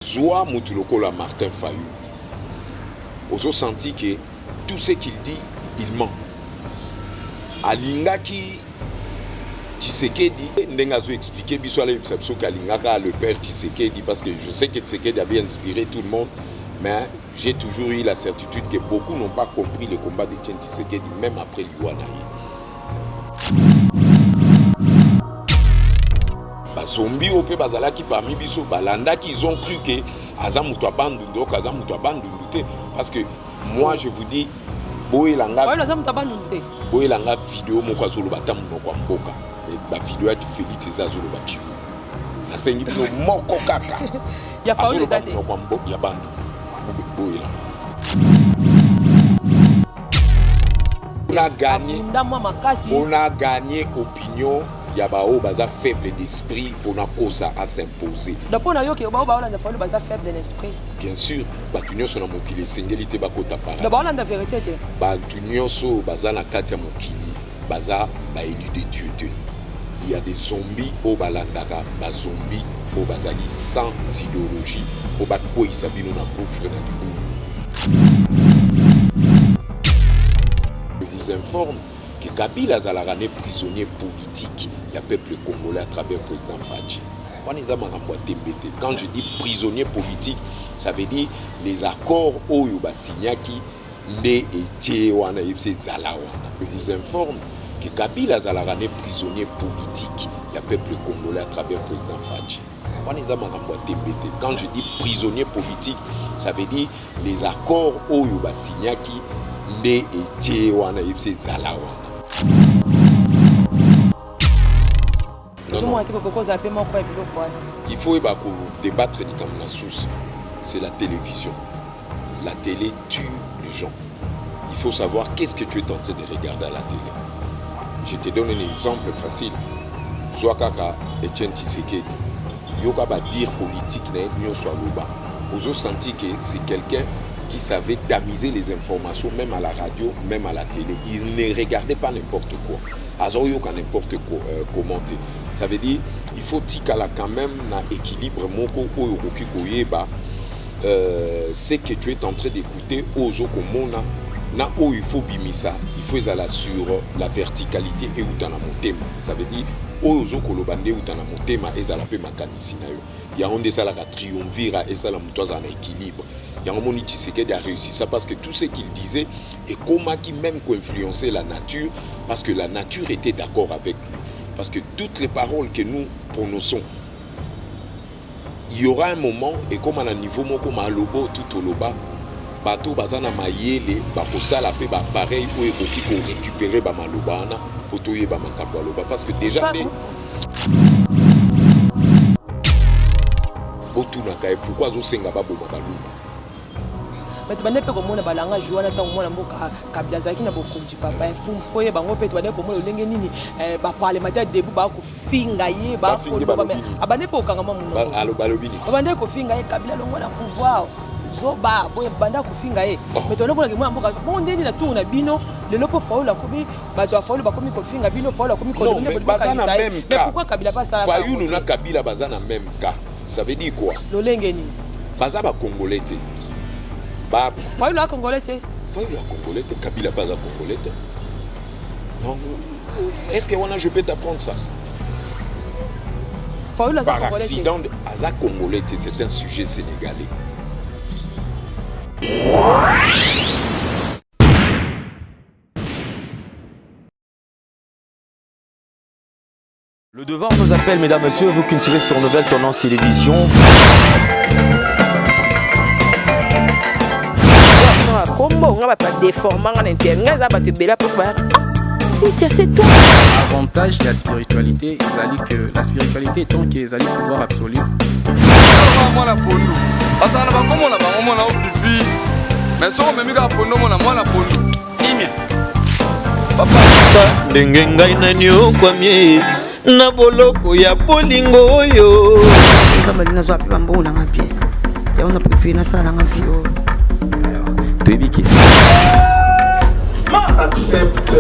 Zoa Moutoulokola Martin Fayou. Ozo senti que tout ce qu'il dit, il ment. Alingaki Tshisekedi, Ndengazo expliqué, Bissoala Ypsapso Kalingaka, le père Tshisekedi, parce que je sais que Tshisekedi avait inspiré tout le monde, mais j'ai toujours eu la certitude que beaucoup n'ont pas compris le combat de Tshisekedi, même après l'Iwanaï. Zombi au peu bazalaki parmi biso balanda qui ils ont cru que azamuto abandunde azamuto abandunde parce que moi je vous dis boyelanga boyelanga vidéo moko azolo batamu moko mboka mais ba vidéo ya Félix ezazolo bachibu na sengi bino moko kaka ya faulu ezate moko mboka ya bandu boyela on a gagné opinion. Yabao baza faible d'esprit pour na kosa à s'imposer. D'après na yo ke ba ba na faulu baza faible d'esprit. Bien sûr, batunyo so na mokili sengelité bakota para. D'abord la vérité te. Batunyo so baza na kati ya mokili baza ba élu de Dieu te. Il y a des zombies au balandaka, ba zombies au bazali sans idéologie, au bakpo isabino na pauvre na libu. Je vous informe que Kabila Zalarané prisonnier politique, il y a peuple congolais à travers le président Fadji. Quand je dis prisonnier politique, ça veut dire les accords au Yubasinyaki, Nde et Tchewana, Zalawana. Je vous informe que Kabila Zalarané prisonnier politique, il y a peuple congolais à travers le président Fadji. Quand je dis prisonnier politique, ça veut dire les accords au Yubasinyaki, Nde et Tchewana, Zalawana. Il faut débattre comme la source. C'est la télévision. La télé tue les gens. Il faut savoir qu'est-ce que tu es en train de regarder à la télé. Je te donne un exemple facile. Soit Kaka Etienne Tshisekedi. Yoga va dire politique n'est soit loba. Vous avez senti que c'est quelqu'un qui savait tamiser les informations, même à la radio, même à la télé. Il ne regardait pas n'importe quoi. Azoyo quand n'importe quoi commenter. Ça veut dire il faut tikala quand même na équilibre moko oyo kokikoyeba c'est que tu es en train d'écouter ozo komona na o il faut bimisa, il faut ezala sur la verticalité et utana motema. Ça veut dire ozo kolobande utana motema ezala pe makanisi na yo. Ya onde sala ka triomvira ezala mutwaza na équilibre. Yangomoni Tshisekedi a réussi ça parce que tout ce qu'il disait et comment qui même influençait la nature parce que la nature était d'accord avec lui. Parce que toutes les paroles que nous prononçons, il y aura un moment et comme à un niveau moko malobo tout au loba, bateau bazana mayele bakosa la pe ba pareil ou ekoki ko récupérer ba maloba na potoye ba makambo loba parce que déjà né otuna kai pourquoi zo senga ba boma baluba. Mais tu vas pas comme on a balanga joué à temps moi mboka Kabila zaki na bokonzi papa foye bango pe tu vas comme le lenge nini ba parlementaire debout ba ko finga ye ba ko ba mais abane po kangama muno alo balobini abane ko finga ye Kabila longo na pouvoir zoba boye banda ko finga ye mais tu vas ko moi mboka bon ndeni na tourna bino le lopo faula kobi ba to faula ba komi ko finga bino faula komi ko bino bazana même mais pourquoi Kabila pas ça Fayulu na Kabila bazana même cas ça veut dire quoi le lenge ni bazaba congolais. Fayulu a congolais. Fayulu a congolais, Kabila pas a congolais. Non. Est-ce que je peux t'apprendre ça? Fayulu a par congolais. Accident, Aza congolais, c'est un sujet sénégalais. Le devoir nous appelle, mesdames, messieurs, vous qui nous suivez sur Nouvelle Tendance Télévision. Avantage de la spiritualité, que la spiritualité est tant qu'ils allaient pouvoir absolu. na boloko ya bolingo oyo nzambe nazwa pe bambo na nga bien ya on a préféré na sala nga vie accepte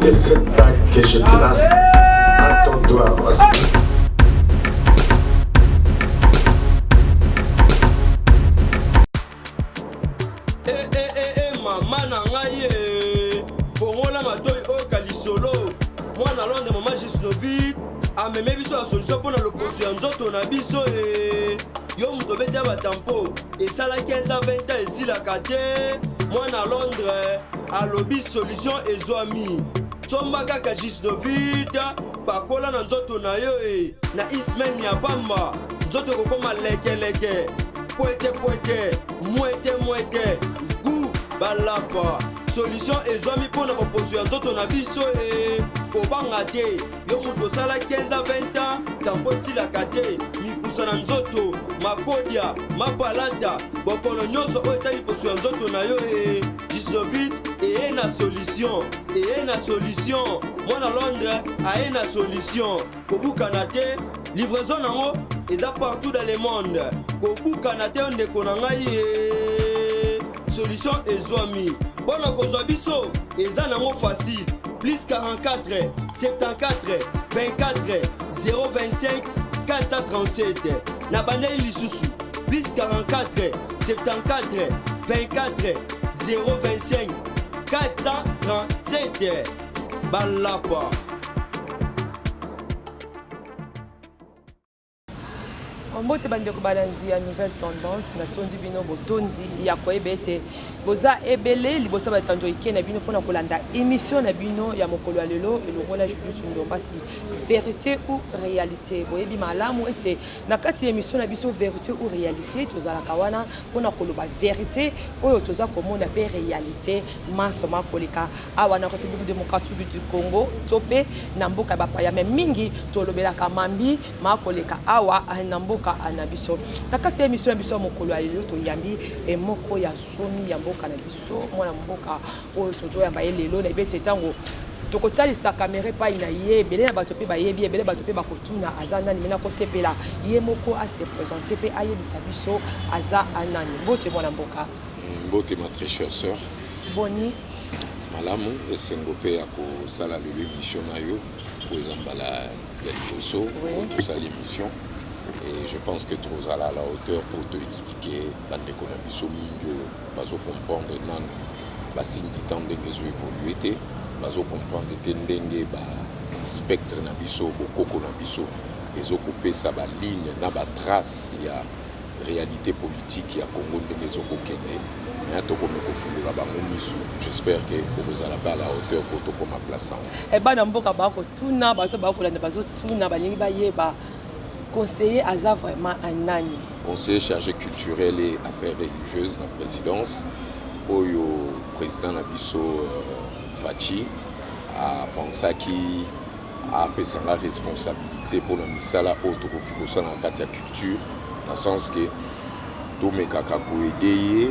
de cette bague que je place à ton doigt. Mwana matoi oka lisolo. Mwana londe mama Gisnovit. Ameme biso la solution pour l'opposition ya nzoto na biso yo muto beta batampo esala 15 à 20 ans esilaka te. Mwana Londres alobi solution ezwami. Somba kaka Gisnovit bakola na nzoto na yo na ismen ya pamba nzoto kokoma lekeleke poete mwete gu balapa. Solution ezwami mpona baposition ya nzoto na biso kobanga te yo mutu osala 15 à 20 ans tampo esilaka te mikusa na nzoto makodia mapalata bokono nyonso oyo etali position ya nzoto na yo Gisnovit eye na solution mwana Londres aye na solution kobukana te livraison nango eza partout dans le monde kobukana te ndeko na ngai solution ezwami mpona kozwa biso eza nango facile plus 44 74 24 025 437 na bandeli lisusu plus 44 74 24 025 437 balapa. Mbote bandeko balanzi ya nouvelle tendance na tondi bino botonzi ya koyeba ete boza ebele liboso batanzo ike na bino mpona kolanda émission na bino ya mokolo ya lelo elongola Julius Ndombasi vérité ou réalité boyebi malamu ete na kati ya émission na biso vérité ou réalité tozalaka wana mpona koloba vérité oyo toza komona mpe réalité masoma koleka awa na République démocratique du Congo to mpe na mboka bapaya me mingi tolobelaka mambi makoleka awa na mboka anabiso takati ya mission biso mokolo ya lelo toyambi emoko ya somi ya mboka na biso mwana mboka oyo tozoyamba ye lelo na bete tango tokotalisa kamera pa ina ye ebele na bato pe bayebi ebele bato pe bakotuna aza nani mena kosepela ye moko ase présenter pe ayebisa biso aza anani bote mwana mboka bote ma très chère sœur boni malamu esengo pe ya kosala lelo émission na yo po ezambala ya liboso tosala émission. Et je pense que tu vas à la hauteur pour te expliquer bandeko na biso mingi bazo comprendre nan basine du temps ndenge zo évoluer te bazo comprendre te ndenge ba spectre na biso bokoko na biso ezo kopesa ba ligne na ba trace ya réalité politique ya Congo ndenge zo kokende na to comme kofungula bango misu. J'espère que vous allez pas à la hauteur pour to comme plaçant e bana mboka bako tuna bato bakolanda bazo tuna balingi bayeba conseiller Aza vraiment un ani. Conseiller chargé culturel et affaires religieuses dans la présidence. Oyo président Nabiso Fachi a pensé qu'il a pris sa responsabilité pour la misala auto dans la culture, dans le sens que tout mes kaka ko aider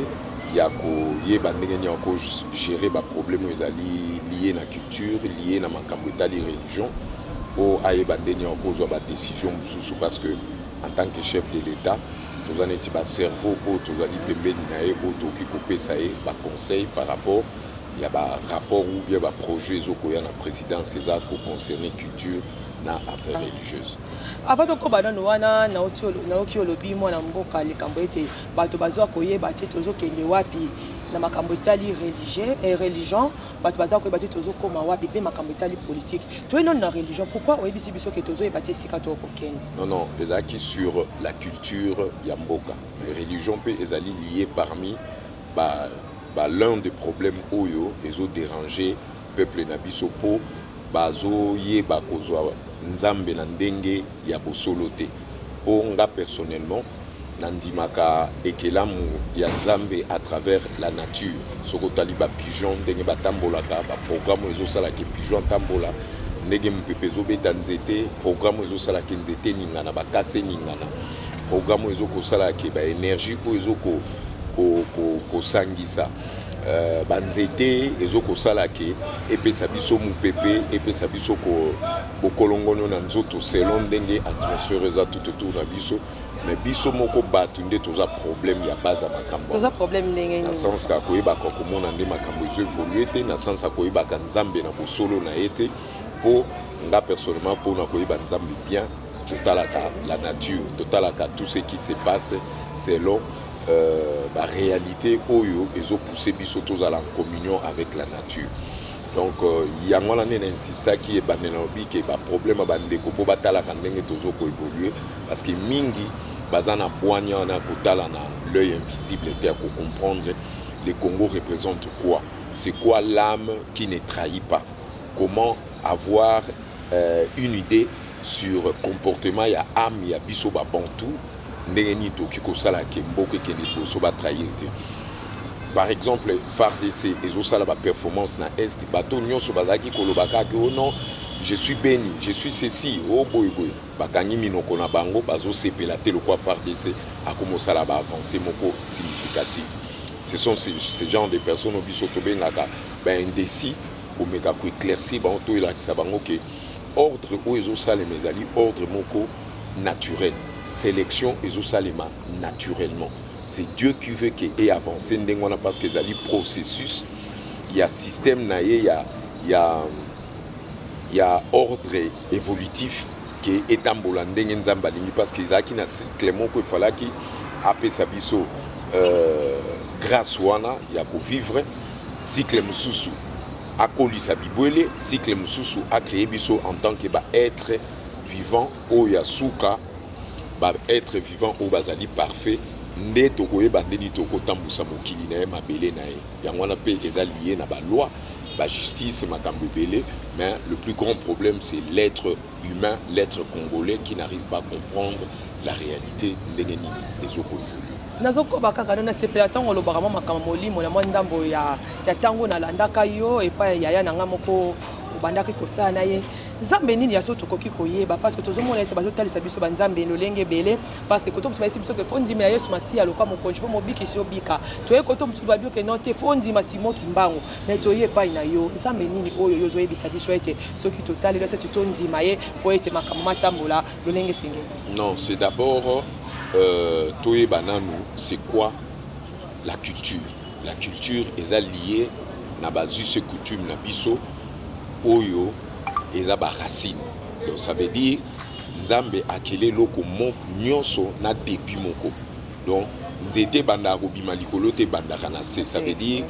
ya ko yeba ndenge ko gérer ba problème liés à la culture, liés à makambo etali religion. Pour aller cause de décision parce que en tant que chef de l'État, tu as un cerveau pour tu as conseil par rapport il y a un rapport ou bien un projet la présidence César pour concerner culture na affaires religieuses. Avant de combattre nous wana na oki olobi mwana mboka likambo ete bato bazwa koyeba te tozo kende wapi na makambo etali religion bato bazwa koyeba te tozo koma wapi pe makambo etali politique to non na religion pourquoi oyebisi biso ke tozo yeba te sika to kokende. Non ezaki sur la culture ya mboka les religions pe ezali liées parmi l'un des problèmes oyo ezo déranger peuple na biso po bazo yeba kozwa nzambe na ndenge ya bosolo te po nga personnellement nandimaka ekelamu ya nzambe à travers la nature soko tali ba pigeon ndenge batambolaka ba programme ezosala ke pigeon tambola ndenge mpepe ezobeta nzete programme ezosala ke nzete ningana bakase ningana programme ezokosala ke ba énergie o ezoko ko sangisa banzete ezokosala ke epesa biso mupepe epesa biso ko bokolongono na nzoto selon ndenge atmosphère eza tout autour na biso mais biso moko batu nde toza problème ya base ya makambo toza problème ndenge na sens ka koyebaka komona nde makambo ezo évoluer te na sens ya koyebaka nzambe na bosolo na ye te po nga personnellement mpona koyeba nzambe bien totalaka la nature totalaka tout ce qui se passe selon la réalité oyo ezo pousser biso tozala en communion avec la nature. Donc il y a un insista qui est banenobi qui est problème bandeko po batala kandenge tozo ko évoluer parce que mingi bazana boanya na kotala na l'œil invisible était à comprendre le Congo représente quoi, c'est quoi l'âme qui ne trahit pas, comment avoir une idée sur comportement ya âme ya biso ba bantu ndenge ni to ki ko sala ke mboke ke ni so ba trahir. Par exemple, FARDC et aussi la performance na est bateau nyonso bazaki kolobaka que oh non, je suis béni, je suis ceci, oh boy boy. Bakangi minoko na bango bazo sepelate le quoi FARDC a commencé à avancer moko significatif. Ce sont ces genres de personnes au biso to bengaka ben indécis pour meka ko éclaircir ba to ela sa bango que ordre o ezo sale mezali ordre moko naturel, sélection ezo salema naturellement. C'est Dieu qui veut qu'il ait avancé parce qu'il y a des processus, il y a système, il y a ordre évolutif qui est ambulandé parce qu'il y a un cycle qu'il fallait qu'il appelle sa vie grâce wana il y a pour vivre cycle mususu a collé sa bibouele cycle mususu a créé biso en tant que être vivant au yasuka être vivant au bazali parfait. Nde tokoye bandeni toko tambusa mokili na mabele na yango na pe eza lié na ba loi ba justice makambo belé, mais le plus grand problème c'est l'être humain, l'être congolais qui n'arrive pas à comprendre la réalité ndenge nini ezoko évolue. Nazoko bakaka na sepela tango lobaka makambo molimo na ndambo ya tango na landaka yo et pas yaya nanga moko bandaki kosana ye Nzambe nini ya soto koki koyeba parce que tozomona ete bazotalisa biso banzambe lolenge belé parce que koto msuba biso ke fondi me Yesu masiya lokwa mokonji po mobiki si obika toye koto msuba bio ke note fondi masimo kimbango mais toye pa ina yo Nzambe nini oyo yozo yebisa biso ete soki totali lese tondi maye po ete makambo matambola lolenge senge. Non, c'est d'abord toye bananu, c'est quoi la culture? La culture est liée na bazu ce coutume na biso oyo eza ba racine. Donc ça veut dire Nzambe akele loko moko nyonso na depuis moko. Donc nzete banda robima likolo te banda kana ça veut dire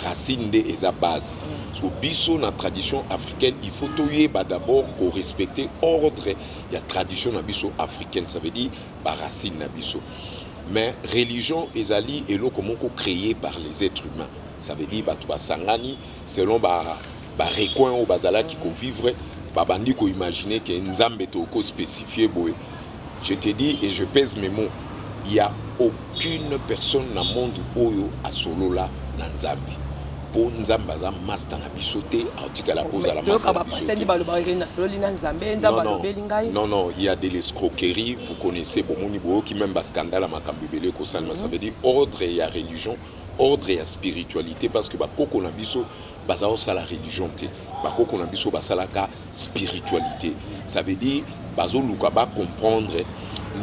racine de eza base. So biso na tradition africaine, il faut toyeba d'abord pour respecter ordre ya tradition na biso africaine, ça veut dire ba racine na biso. Mais religion ezali eloko moko créé par les êtres humains. Ça veut dire batu basangani selon ba recoin au bazala qui vivre babandi ko imaginer que Nzambe toko spécifié boy. Je te dis et je pèse mes mots, il y a aucune personne dans le monde oyo a solo là na Nzambe. Pour Nzamba za master na bisoté article la pose à la master. Non non, il y a de l'escroquerie, vous connaissez bon monibo qui même ba scandale makambi belé ko salma, ça veut dire ordre et la religion, ordre et la spiritualité parce que ba koko na biso bazao sa la religion te bako kona biso basala ka spiritualité, ça veut dire bazo luka ba comprendre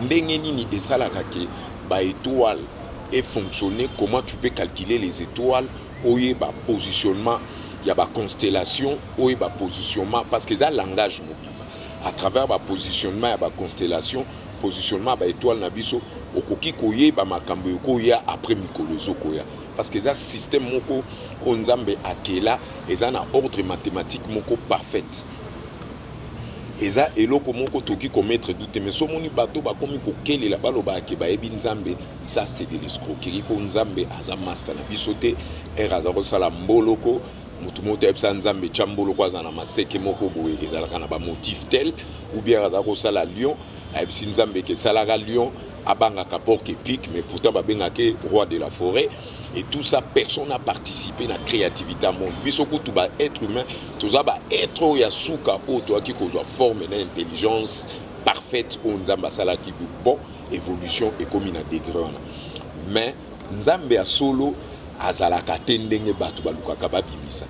ndenge nini esalaka ke ba étoile et fonctionner, comment tu peux calculer les étoiles oye ba positionnement ya ba constellation oye ba positionnement parce que ça langage mobile à travers ba positionnement ya ba constellation positionnement ba étoile na biso okoki koye ba makambo koya après mikolozo koya parce que ça système moko Nzambe akela eza na ordre mathématique moko parfaite eza eloko moko toki ko mettre doute mais so moni bato ba komi ko kelela baloba ke ba ebi Nzambe, ça c'est de l'escroquerie pour Nzambe aza master na bisote era za ko sala mboloko mutu moto epsa Nzambe chamboloko aza na maseke moko boye ezalaka na ba motif tel ou bien za ko sala lion epsi Nzambe ke sala ga lion abanga ka porc épique mais pourtant ba bengake roi de la forêt. Et tout ça, personne n'a participé à la créativité à monde. Bisoko tout ba être humain, tout ça ba être yasuka ou toi qui cause forme une intelligence parfaite ou Nzamba sala qui bon évolution et comme une degré. Mais Nzambe a solo azalaka tendenge batu baluka kababimisa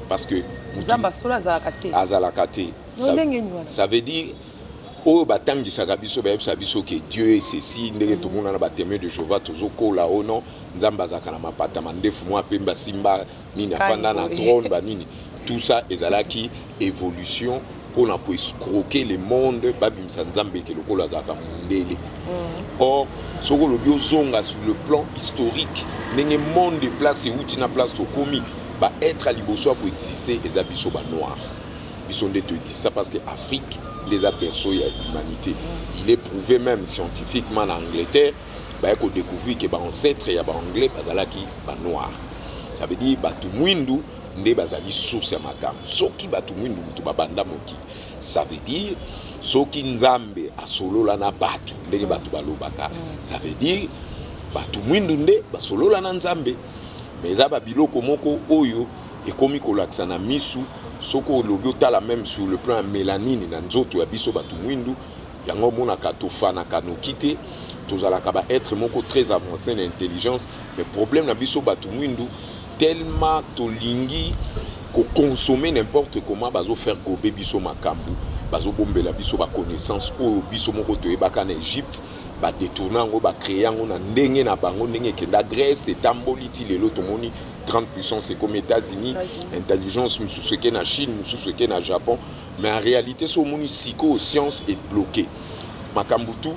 parce que Nzamba solo azalaka te. Ça veut dire oh batangi sagabiso ba biso que Dieu est ceci ndenge tout monde na ba témoin de Jéhovah tozoko là oh non Nzamba zakana mapata mandefu moi pemba simba nini afanda na trône ba nini tout ça ezalaki évolution pour escroquer le monde babimisa Nzambe ke lokolo azaka mundele. Or soko lo biozonga sur le plan historique ndenge monde place outi na place to komi bah être à liboso pour exister et ça biso ba noir biso nde te dit ça parce que Afrique les aperçoit il y a l'humanité il est prouvé même scientifiquement en Angleterre bah qu'on découvre que bah ancêtre il y a ba anglais bazala qui ba noir ça veut dire batu mwindu nde bazali source ya makam soki batu mwindu mutu babanda moki ça veut dire soki nzambe asolola na batu ndenge batu balobaka ça veut dire batu mwindu nde basolola na nzambe mais eza babiloko moko oyo ekomi kolakisa na misu soko olobi otala même sur le plan mélanine na nzoto ya biso batu mwindu yango omonaka tofanaka noki te tozalaka baêtre moko très avancé na intelligence mais problème na biso batu mwindu tellement tolingi consommer n'importe comment bazo faire gober biso makambu bazo bombela biso ba connaissance o biso moko toyebaka na Égypte ba détourner ngo ba créer ngo na ndenge na bango ndenge kenda Grèce etamboli ti lelo tomoni grande puissance comme États-Unis intelligence mususu ke na Chine mususu ke na Japon mais en réalité so moni psycho science est bloqué makambu tout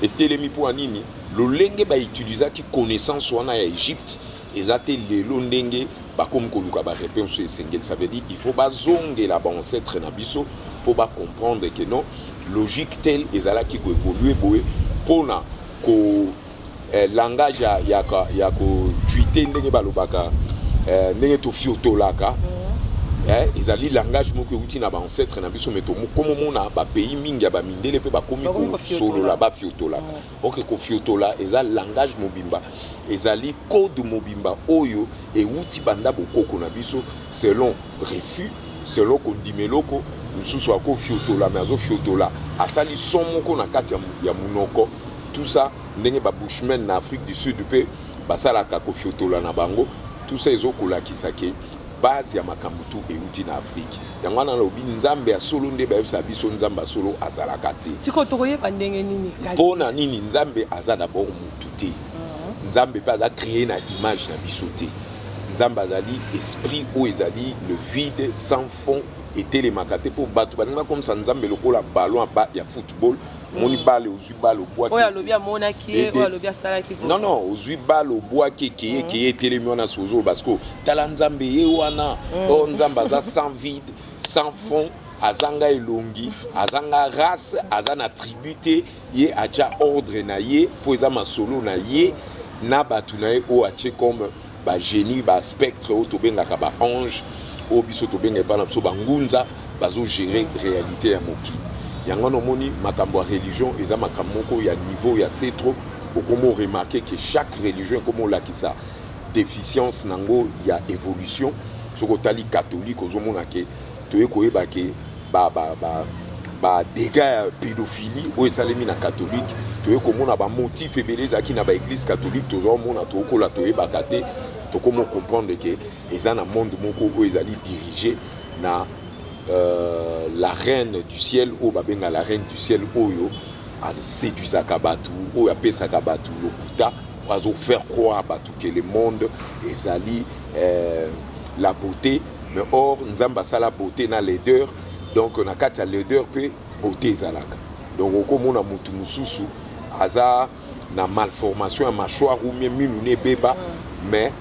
et telemi po anini lolenge ba utiliser ki connaissance wana ya Égypte ezate lelo ndenge ba comme koluka ba réponse essentielle ça veut dire il faut bazonge la ba ancêtre na biso pour ba comprendre que non logique telle ezala ki ko évoluer boye pona ko langage ya ko tweeter ndenge balobaka ndenge to fiotolaka ezali langage moko uti na ba ancêtre na biso meto comme mona ba pays mingi ba mindele pe ba komi ko solo la ba fiotolaka OK ko fiotola ezali langage mobimba ezali code mobimba oyo e uti banda bokoko na biso selon refus selon kondimeloko mususu ako fiotola mais azo fiotola asali son moko na kati ya munoko tout ça ndenge ba bushmen na Afrique du Sud pe basala ka ko fiotola na bango tout ça ezokola kisake base ya makambu tu e uti na Afrique yango na lobi nzambe ya solo nde ba yebisa biso nzamba solo azalaka te siko tokoyeba ndenge nini pona nini nzambe aza d'abord mutu te nzambe pa aza créer na image na biso te nzambe azali esprit ou ezali le vide sans fond et les makate pour battre comme ça nzambe lokola ballon ba ya football moni balle aux balle au bois oya lobia mona ki oya lobia sala ki non aux balle au bois qui est télémiona sozo parce que tala nzambe ye wana o nzamba za sans vide sans fond azanga elongi azanga race azana tribute ye acha ordre na ye pour ezama solo na ye na batu na ye o ache comme ba génie ba spectre o to bengaka ba ange o biso to benga pa na biso bangunza bazo gérer réalité ya moki yango no moni makambo ya religion eza makambo moko ya niveau ya c'est trop okomo remarquer que chaque religion comme la qui sa déficience nango ya évolution soko tali catholique ozomona ke toye koyeba ke ba dégâts pédophilie o esalemi na catholique toye komona ba motif ebele ezaki na ba église catholique tozomona tokola toyeba kate to comment comprendre que les gens dans le monde moko ezali dirigé na la reine du ciel ou babenga la reine du ciel oyo a séduisa kabatu ou a pesa kabatu lokuta ozo faire croire batu que le monde ezali la beauté mais or nzamba sala beauté na laideur donc na kati ya laideur pe beauté ezalaka donc okomona mutu mususu aza na malformation ya mâchoire ou même minune beba mais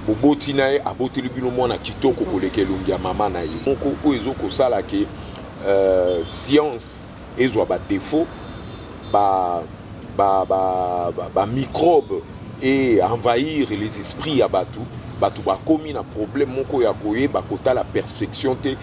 boboti na ye aboteli bino mwana kitoko koleka elongi ya mama na ye moko oyo ezokosala ke science ezwa badéfaut microbe et envahir les esprits ya batu bakomi na problème moko ya koyeba kotala perspection te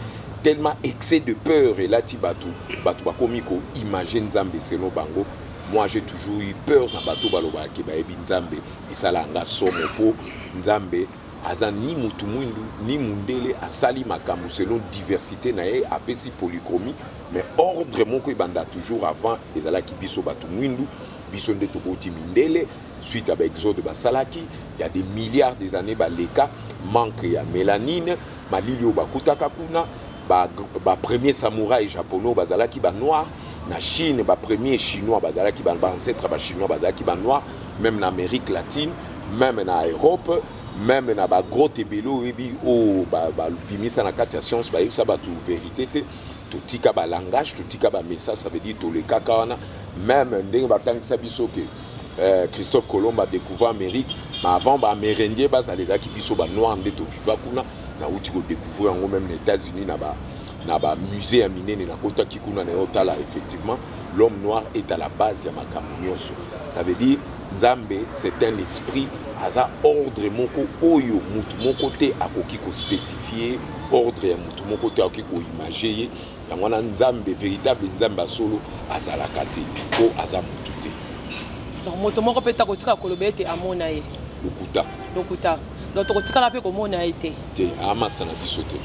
tellement excès de peur elati batu bakomi ko imagine nzambe selon bango. Moi j'ai toujours eu peur na bato baloba ke bayebi nzambe esalanga somo po nzambe aza ni mutu mwindu ni mundele asali makambo selon diversité na ye apesi polychromie mais ordre moko ebanda toujours avant ezalaki biso bato mwindu biso nde toboti mindele suite à l'exode basalaki il y a des milliards des années baleka manque ya mélanine malili oyo bakutaka kuna ba premier samouraï japonais bazalaki ba noir na Chine ba premier chinois bazalaki ba ancêtre ba chinois bazalaki ba noir même en Amérique latine même en Europe même na ba grotte ebelo ebi o ba bimisa na kati ya science ba yebisa ba tout vérité te to tika ba langage to tika ba message ça veut dire to le kaka wana même ndenge batangisa biso ke Christophe Colomb a découvert l'Amérique, mais avant, les Amérindiens, les qui sont noirs, ils ont découvert même les États-Unis, dans le musée à Miné, effectivement, l'homme noir est à la base de ma. Ça veut dire, Nzambe, c'est un esprit, à ordre moko oyo, mon côté à ko spécifié, ordre ya mon côté à ko imagé, yangwana Nzambe véritable Nzambe solo azalakate ko azamutute. Donc moto moko peta ko tika kolobete amona ye. Lokuta. Donc to tika la pe ko mona été. Te amasa na biso te.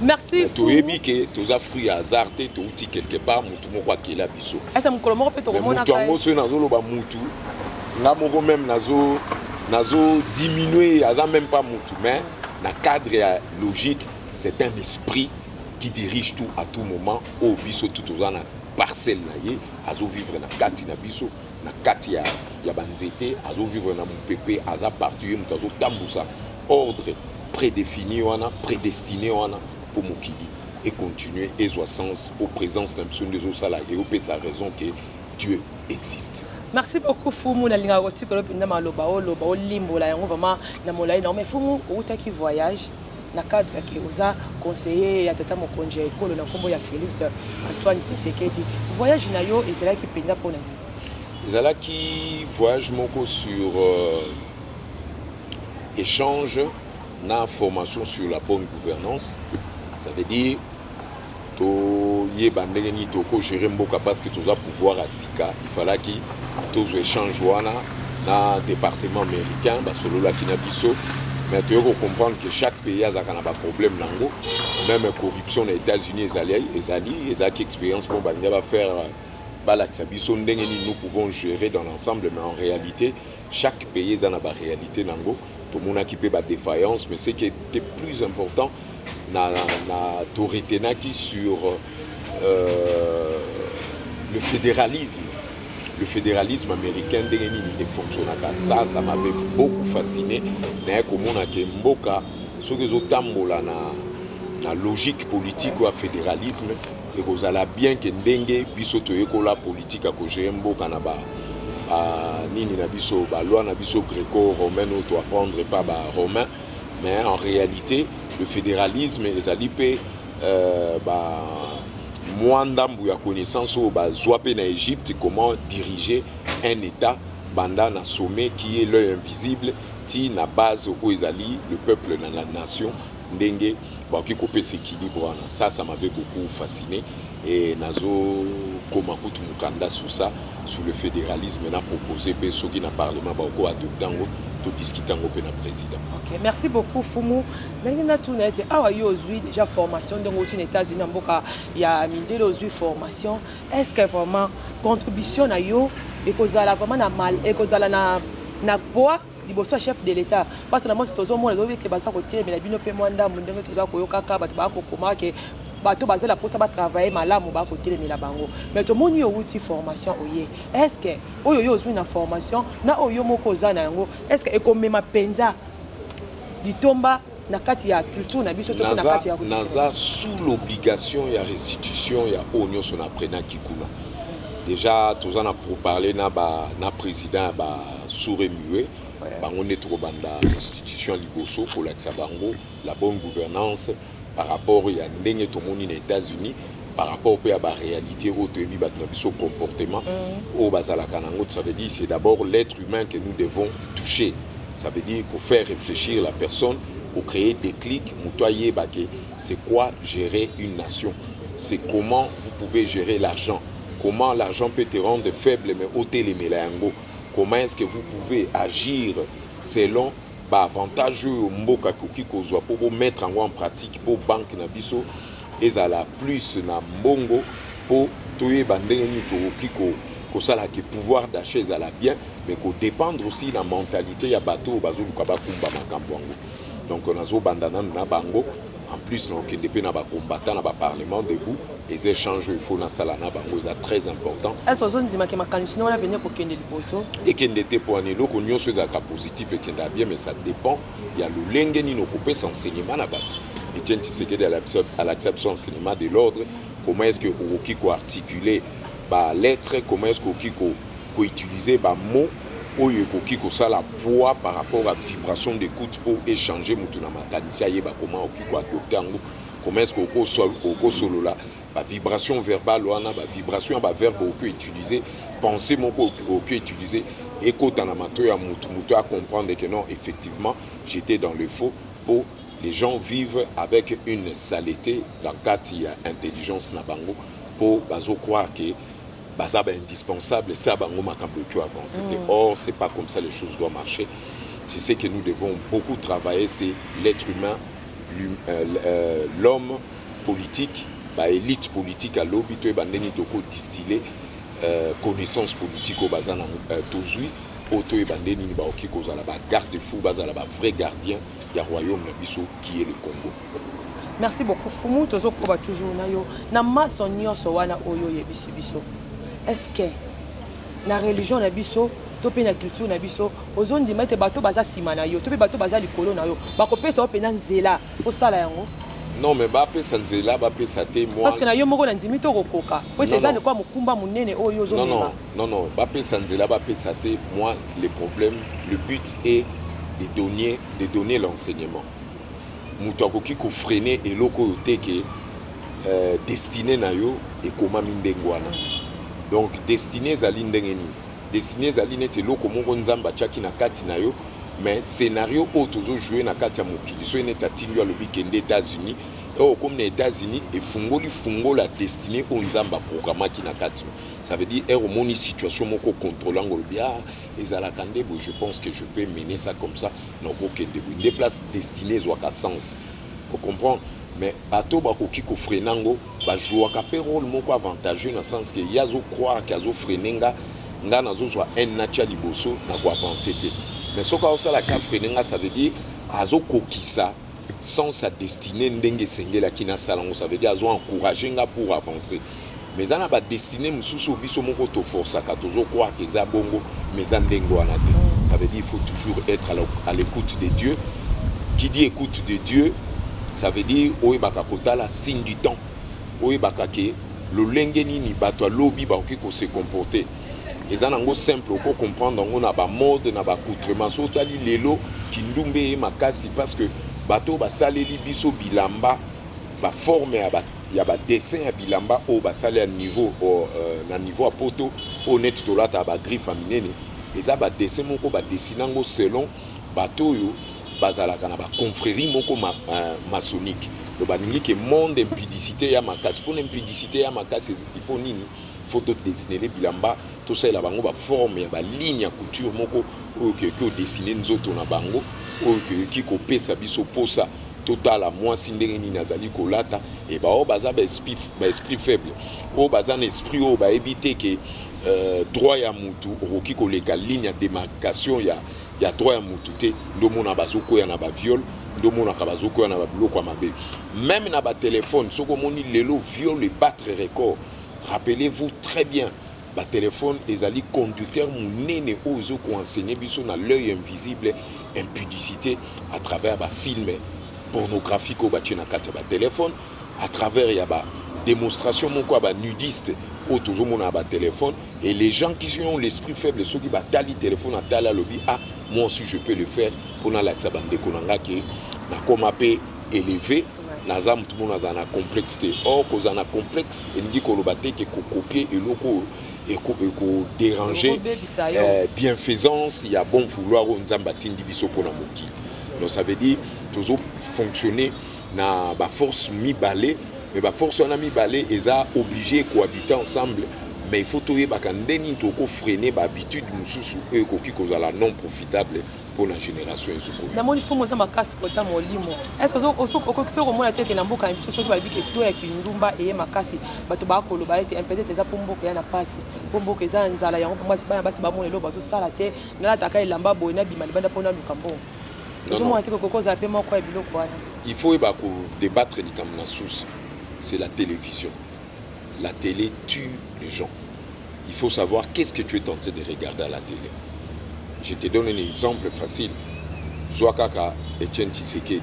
Merci. Tu es bien que tu as fruit hasard, tu es quelque part, tu as qui est là. Est-ce que tu as fait ton moment? Tu as même diminué, même pas moutou, mais dans le cadre logique, c'est un esprit qui dirige tout à tout moment. Au biso tout aux na parcelle na ye, azo vivre na kati na biso, na kati ya banzete, azo vivre na mpepe, aza partir mutazo tambusa ordre prédéfini wana, prédestiné wana. Pour Mokili et continuer et soit sens aux présences d'Amson des salariés et sa raison que Dieu existe. Merci beaucoup Fumu na linga roti ko lopina maloba o limbo la yango vraiment na molai na mais Fumu outa qui voyage na cadre que oza conseiller ya tata mokonje ekolo na kombo ya Félix Antoine Tshisekedi voyage na yo ezala ki penza pona ni ezala ki voyage moko sur échange na formation sur la bonne gouvernance. Ça veut dire que tu as géré Mboka parce que tu as pouvoir à Sika. Il fallait que tu échanges dans le département américain, mais tu dois comprendre que chaque pays a un problème. Même la corruption aux États-Unis, ils ont une expérience pour faire. Nous pouvons gérer dans l'ensemble, mais en réalité, chaque pays a une réalité. Tout le monde a équipé de défaillance, mais ce qui était plus important, na sur le fédéralisme. Le fédéralisme américain fonctionne. Ça m'avait beaucoup fasciné. Mais comme on a que Mboka, ce que la logique politique ou fédéralisme, et vous allez bien que Ndenge, bisoto la politique à gérer Mboka naba. Nini na biso ba loi na biso gréco-romain ou to apprendre pas ba romain, mais en réalité le fédéralisme les alipé moins d'ambu ya connaissance au ba zoapé na Égypte comment diriger un état banda na sommet qui est l'œil invisible ti na base au ezali le peuple dans la nation ndenge ba ki kopé s'équilibre ça m'avait beaucoup fasciné et nazo comment kutu mukanda sur ça sur le fédéralisme n'a proposé ce qui n'a parlement beaucoup adopté tout discuter avec le président. OK, merci beaucoup Fumu. Nangina tuna été aujourd'hui déjà formation dans les États-Unis mboka ya mindelo aujourd'hui formation. Est-ce que vraiment contribution na yo et kozala vraiment na mal et kozala na poids liboso chef de l'état parce que na moi c'est toujours moi les que baza ko tele mais la bino pe mwanda ndenge toza koyoka ka bato ba ko koma ke bato bazela pour ça ba travailler malamu ba ko tele mais la bango mais to moni yo outil formation oye est-ce que oyo yo ozwi na formation na oyo moko za na yango est-ce que ekomema penza litomba na kati ya culture na biso to na kati ya naza sous l'obligation ya restitution ya onyo son apprenant kikuna déjà tous en a pour parler na président ba souré muet bango netro banda restitution liboso pour l'accès bango la bonne gouvernance par rapport à ndenge tomoni na États-Unis par rapport à la réalité au comportement au bazalaka nango ça veut dire c'est d'abord l'être humain que nous devons toucher ça veut dire pour faire réfléchir la personne pour créer des clics mutoyer baké c'est quoi gérer une nation c'est comment vous pouvez gérer l'argent comment l'argent peut te rendre faible mais ôter les mélango comment est-ce que vous pouvez agir selon avantage mboka koki kozwa pour mettre en pratique pour banque na biso ezala plus na mbongo pour toyeba ndenge ni tokoki kosala ke pouvoir d'achat ezala bien mais ko dépendre aussi la mentalité ya bato bazoluka bakumba makambo yango donc nazo bandana na bango en plus na okende pe na ba combattant na ba parlement debout les échanges il faut na sala na bango c'est très important est-ce que zondima ke makanisi na venir ko kende liboso et kende te pour ani loko nyonso ezaka positif et kende bien mais ça dépend il y a le lenge ni no couper enseignement na bato et tiens tu sais que à l'acceptation enseignement de l'ordre comment est-ce que oki ko articuler ba lettre comment est-ce que oki ko utiliser ba mot oyo ekoki kosala poids par rapport à vibration d'écoute pour échanger mutu na makanisi ayeba comment oki ko adopter yango comment est-ce qu'on solola ba vibration verbale wana ba vibration ba verbe oki utiliser penser moko oki utiliser écoute na mato ya mutu à comprendre que non effectivement j'étais dans le faux. Pour les gens vivent avec une saleté dans le cadre il y a intelligence na bango pour bazo croire que ça est indispensable et ça bango makambo ki avancer. Or c'est pas comme ça les choses doivent marcher. C'est ce que nous devons beaucoup travailler, c'est l'être humain, l'homme politique, élite politique à l'obit et bandeni toko distiller connaissance politique au bazan tozui auto et bandeni ni ba oki kozala ba garde-fou bazala ba vrai gardien du royaume na biso qui est le Congo. Merci beaucoup Fumu tozo ko ba toujours na yo na maso nyonso wana oyo yebisi biso. Est-ce que na religion na biso to pe na culture na biso ozondi mete bato baza sima na yo to pe bato baza likolo na yo bakopesa opena nzela osala yango? Non mais ba pesa nzela ba pesa te moi parce que na yo moko na ndimi to kokoka po teza ne kwa mukumba munene oyo ozomema. Non ba pesa nzela ba pesa te. Moi le problème, le but est de donner l'enseignement. Mutu akoki ko freiner eloko yo te ke destiné na yo et koma mindengwana. Donc destiné ezali ndenge nini? Destiné ezali neti eloko moko nzamba tiaki na kati na yo, mais scénario oyo tozo jouer na kati ya mokili so neti atingi alobi kende États-Unis oyo comme na États-Unis efungoli fungola destiné oyo nzamba programmaki na kati. Ça veut dire omoni situation moko contrôlant ngolobi ezalaka nde boye je pense que je peux mener ça comme ça nakokende boye nde place destiné ezwaka sens. Vous comprenez? Mais bateau bakoki ko frenango ba jouaka pe rôle moko avantageux dans sens que yazo croire qu'azo frenenga nga nazo soit un natia liboso na ko avancer te. Mais soka osala ka frenenga ça veut dire azo kokisa sans sa destinée ndenge sengela kina salango, ça veut dire azo encourager nga pour avancer. Mais ana ba destinée mususu biso moko to force ka tozo croire que za bongo mais andenge wana te. Ça veut dire il faut toujours être à l'écoute de Dieu. Qui dit écoute de Dieu, ça veut dire oyebaka kotala signe du temps. Oyebaka ke lolenge nini bato lobi ba oki ko se comporter. Eza nango simple ko comprendre ngo na ba mode na ba accoutrement so tali lelo kindumbe makasi parce que bato ba saleli biso bilamba ba forme ya ba dessin ya bilamba o ba sale à niveau na niveau a poto honnête to lata ba griffe minene. Eza ba dessin moko ba dessinango selon bato yo bazalaka na ba confrérie moko maçonnique. Le baningi ke monde impudicité ya makasi pour impudicité ya makasi il faut nini photo dessiner les bilamba tout ça la bango ba forme ba ligne ya couture moko o que dessiner nzoto na bango o que ko pesa biso posa total à moi sindenge ni nazali kolata et ba o baza ba esprit faible o baza un esprit o ba éviter que droit ya mutu o ki ko leka ligne ya démarcation ya droit ya mutu te ndomo na bazoko ya na ba viol ndomo na kabazoko ya na ba biloko mabe même na ba téléphone soko moni lelo viol et battre record. Rappelez-vous très bien, le téléphone ezali conducteur munene ozo ko enseigner biso na l'œil invisible impudicité à travers ba film pornographique au bati na kati ba téléphone à travers ya ba démonstration moko ba nudiste au tozo mona ba téléphone et les gens qui ont l'esprit faible ceux qui batali téléphone à tala lobby moi aussi je peux le faire pour na la tsabande konanga ke na komapé élevé. Nazam tout le monde a un complexe. Or, quand on a un complexe, il dit qu'on va copier et qu'on déranger bienfaisance, il y a bon vouloir on zambatine diviso pour la moki. Donc ça veut dire toujours fonctionner na ba force mi balé, mais ba force on a mi balé et ça obligé cohabiter ensemble. Mais il faut trouver bakandeni toko freiner ba habitude mususu et koki kozala non profitable pour la génération ezoko. Na moni fomo za makasi kota molimo. Est-ce que okokipe ko mona teke na mboka na biso soki balibi ke to ya kindumba eye makasi bato ba ko loba ete peut-être eza pomboka ya na pasi. Pomboka eza nzala yango pour moi bana basi ba mona lo bazo sala te na taka elamba boye na bima libanda pona lukambo. Il faut débattre du Kamnasous. C'est la télévision. La télé tue les gens. Il faut savoir qu'est-ce que tu es en train de regarder à la télé. Je te donne un exemple facile. Zouakaka Etienne Tshisekedi.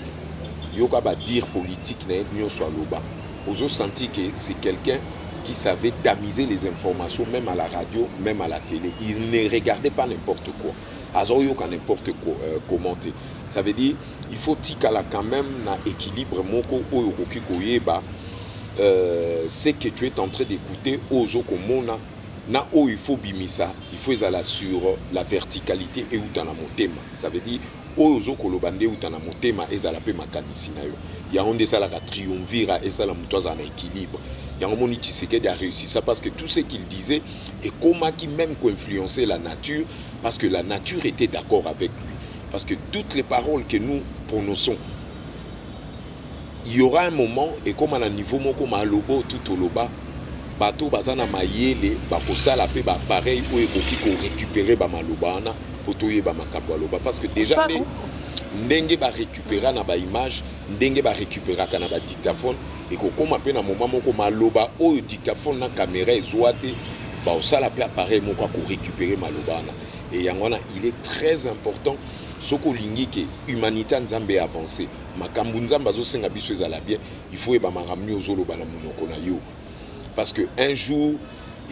Yoka va dire politique n'est soit loba. Vous avez senti que c'est quelqu'un qui savait tamiser les informations, même à la radio, même à la télé. Il ne regardait pas n'importe quoi. Azoyo quand n'importe quoi commenter. Ça veut dire il faut tikala quand même na équilibre moko oyo kokikoyeba c'est que tu es en train d'écouter ozo komona na o il faut bimisa, il faut ezala sur la verticalité et utana motema. Ça veut dire ozo kolobande utana motema ezala pe makanisi na yo. Ya onde sala ka triomvira ezala mutoza na équilibre. Ya omoni Tshisekedi a réussi ça parce que tout ce qu'il disait et comment qui même co-influençait la nature parce que la nature était d'accord avec lui. Parce que toutes les paroles que nous prononçons, il y aura un moment, et comme à un niveau, comme à l'obo, tout au loba, bateau bazana mayele, bakosa la paix, pareil, ou et récupérer bamalobana, potoye bamakabaloba. Parce que déjà, ndenge ba récupérer na ba image, ndenge ba récupérer na ba dictaphone, et que comme à peine un moment, comme à l'oba, ou dictaphone na caméra, zoate, ba osa la paix, pareil, mon quoi récupérer malobana. Et yangona, il est très important. Soko lingi ke humanité nzambe avancé makambu nzamba zo senga biso ezala bien il faut eba maramni ozolo bana munoko na yo parce que un jour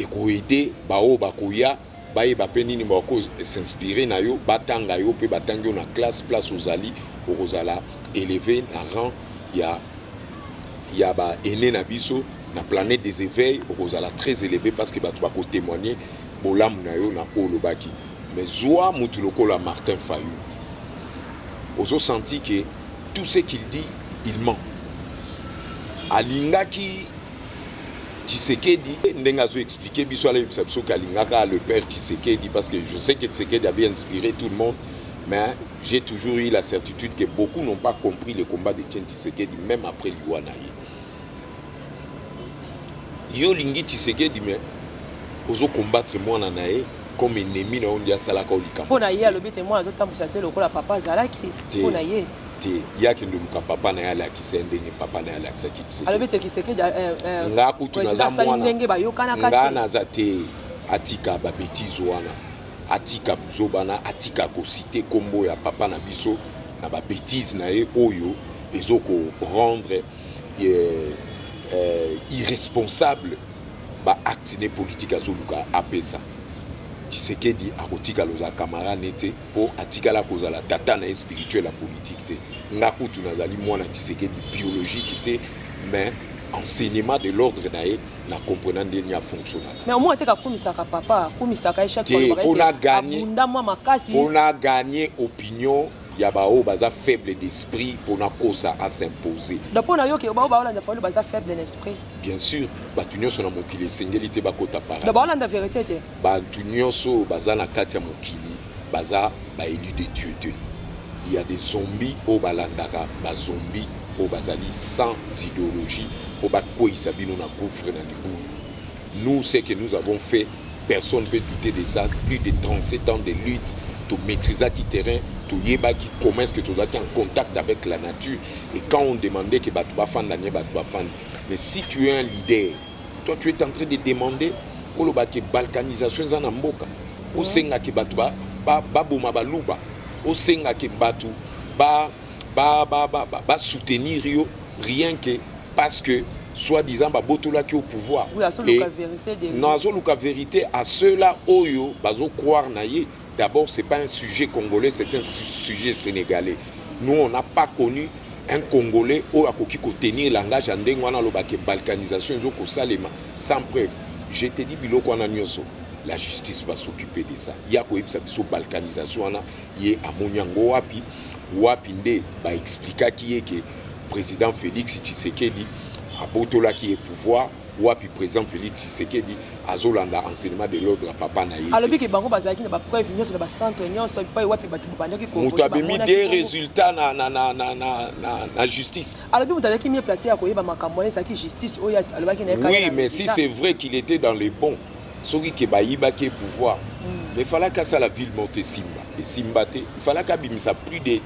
eko aider bao bakoya baye bapenini bako s'inspirer na yo batanga yo pe batangi na classe place ozali okozala élevé na rang ya ba ene na biso na planète des éveils okozala très élevé parce que batu bako témoigner bolam na yo na olobaki mais zoa mutu lokola Martin Fayou Ozo senti que tout ce qu'il dit, il ment. Alingaki Tshisekedi, Ndengazo expliqué, le père Tshisekedi, parce que je sais que Tshisekedi avait inspiré tout le monde, mais j'ai toujours eu la certitude que beaucoup n'ont pas compris le combat de Tshisekedi, même après l'Iwanaï. Yo lingi Tshisekedi, mais Ozo combattre moi nanae. Comme ennemi na ondia salaka olika. Pona ye alobite moi azotambusa te lokola papa zalaki. Pona ye. Te yake ndumuka papa na yala kisendenge papa na yala kisaki. Alobite Tshisekedi nga kutu na za mwana. Ndenge bayokana kati. Nga na za te atika ba bêtise wana. Atika buzobana atika ko citer kombo ya papa na biso na ba bêtise na ye oyo ezoko rendre irresponsable ba acte ne politique azoluka apesa. Tshisekedi akotika loza camarade nete pour atikala kozala tata na spirituel la politique te ngakutu nazali mwana Tshisekedi biologique te mais enseignement de l'ordre nae na comprenant ndeni a fonctionner mais au moins te ka kumisaka papa kumisaka chaque fois on a gagné abunda mwa makasi on a gagné opinion ya bao baza faible d'esprit pour na kosa à s'imposer donc on a yo ke bao baolanda falo baza faible d'esprit bien sûr batu nyonso na mokili sengeli te bakota para donc baolanda vérité te batu nyonso baza na kati ya mokili baza ba élu de Dieu te il y a des zombies au balandaka ba zombies au bazali sans idéologie au bakoisa bino na gouffre na libu nous ce que nous avons fait personne ne peut douter de ça plus de 37 ans de lutte to maîtriser qui terrain to yeba qui comment est-ce que tu es en contact avec la nature et quand on demandait que batu ba fan danier batu ba fan mais si tu es un leader toi tu es en train de demander koloba ke balkanisation za na mboka o senga ke batu ba boma baluba o senga ke batu ba soutenir yo rien que parce que soi-disant babotola qui au pouvoir et non la vérité à ceux-là oyo bazo croire naie. D'abord, ce n'est pas un sujet congolais, c'est un sujet sénégalais. Nous, on n'a pas connu un Congolais qui a tenu le langage en balkanisation sans preuve. Je te dis, la justice va s'occuper de ça. Il y a une balkanisation, il y a un wapi, wapinde, va expliquer qui est que le président Félix Tshisekedi, à Botola qui est pouvoir, wapi président Félix Tshisekedi azolanda enseignement de l'ordre papa na ye alobi ke bango bazaki na ba preuve nyonso na ba centre nyonso pa wapi batu bandaki ko mutu abemi des résultats na justice alobi mutu azaki mieux placé ya koyeba makambo na saki justice oyo alobaki na oui mais si c'est vrai qu'il était dans les bons soki ke bayiba ke pouvoir mais fallait qu'à ça la ville monte Simba et Simbate il fallait qu'à bimisa plus de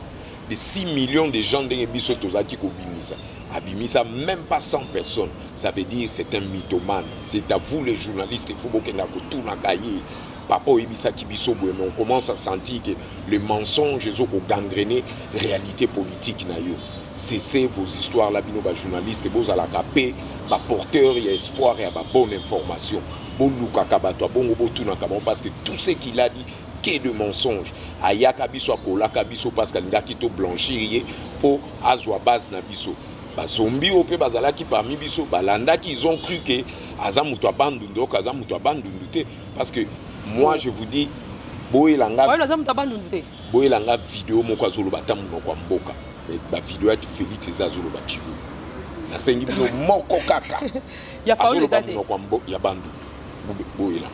6 millions de gens dans biso tozaki ko bimisa abimisa même pas 100 personnes. Ça veut dire c'est un mythomane. C'est à vous les journalistes, il faut que tout na gaillé. Papa Ibisa Kibiso, mais on commence à sentir que le mensonge est gangréné réalité politique na yo. cessez vos histoires là, bino ba journaliste, bos à la capé, ba porteur, il y a espoir et ba bonne information. Bon nous kakabato, bon obo tout nakabon parce que tout ce qu'il a dit qu'est de mensonges. Aya kabiso akola kabiso parce qu'il a quitté blanchir pour azwa base na biso. Ba zombie au pe bazala qui parmi biso balanda qui ils ont cru que azamuto abandunde ok azamuto abandunde parce que moi je vous dis boyelanga boyelanga vidéo moko azolo batamu noko mboka ba vidéo at Félix ezazolo bachilo na sengi bino moko kaka ya faule zate noko mboka ya bandu boyela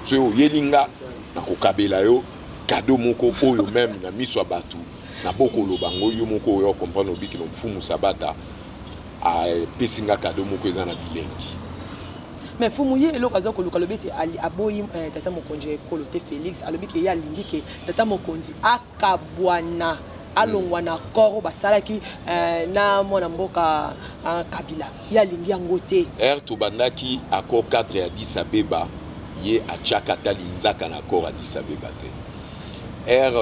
so yelinga na kokabela yo cadeau moko oyo même na miso abatu na boko lobango yo moko yo comprendre obiki no mfumu sabata a pesinga cadeau moko eza na bilengi. Mais Fumuye et l'occasion que le bête ali aboyi tata mokonje kolote Félix alobi ke ya lingi ke tata mokonzi akabwana alongwana koro basalaki na mwana mboka Kabila ya lingi yangote to bandaki accord 4 ya Addis Abeba ye achaka talinzaka na accord Addis Abeba te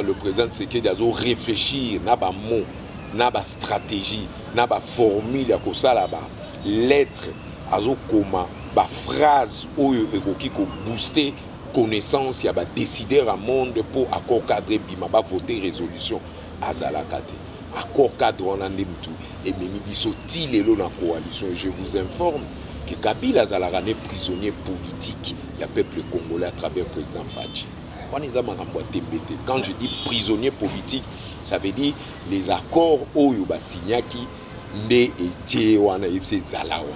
le président Tshisekedi azo réfléchir na ba mot na ba stratégie na ba formule ya kosala ba lettre azo koma ba phrase oyo ekoki ko booster connaissance ya ba décider à monde pour accord cadre bima ba voter résolution azalaka te accord cadre on ande mtu et memi soti lelo na coalition. Je vous informe que Kabila azalaka ne prisonnier politique ya peuple congolais à travers président Fachi. Quand je dis prisonnier politique, ça veut dire les accords oyo ba signaki nde etie wana yebse zalawa.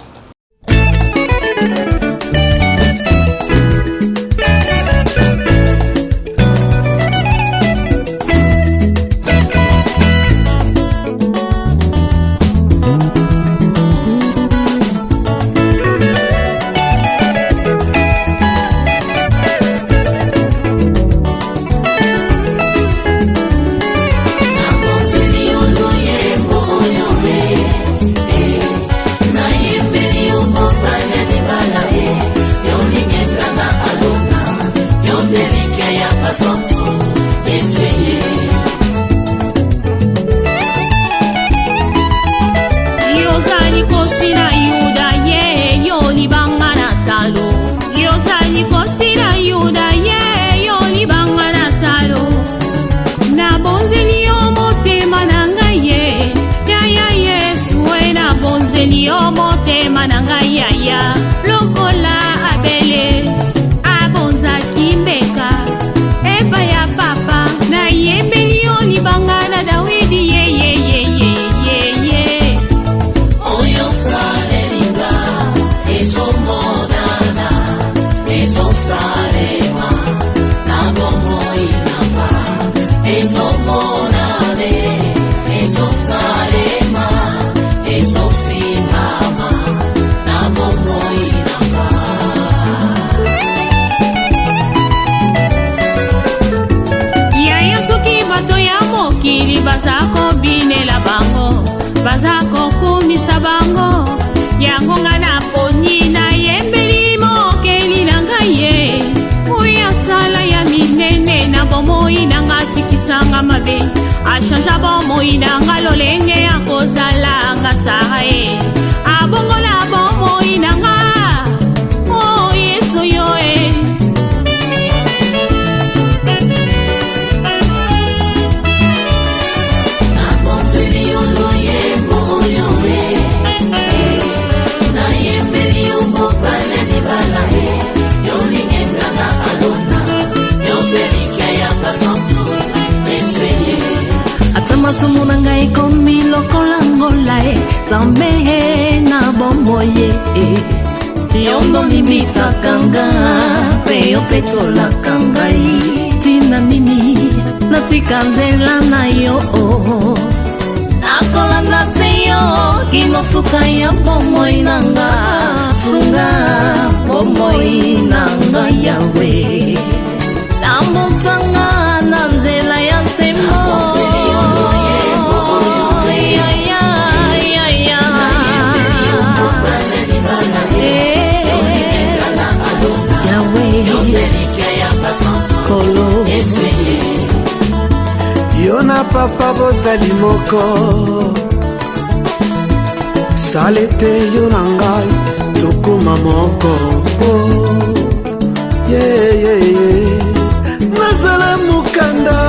Yona papa bozali moko salete yo na ngai tokoma moko nazala mokanda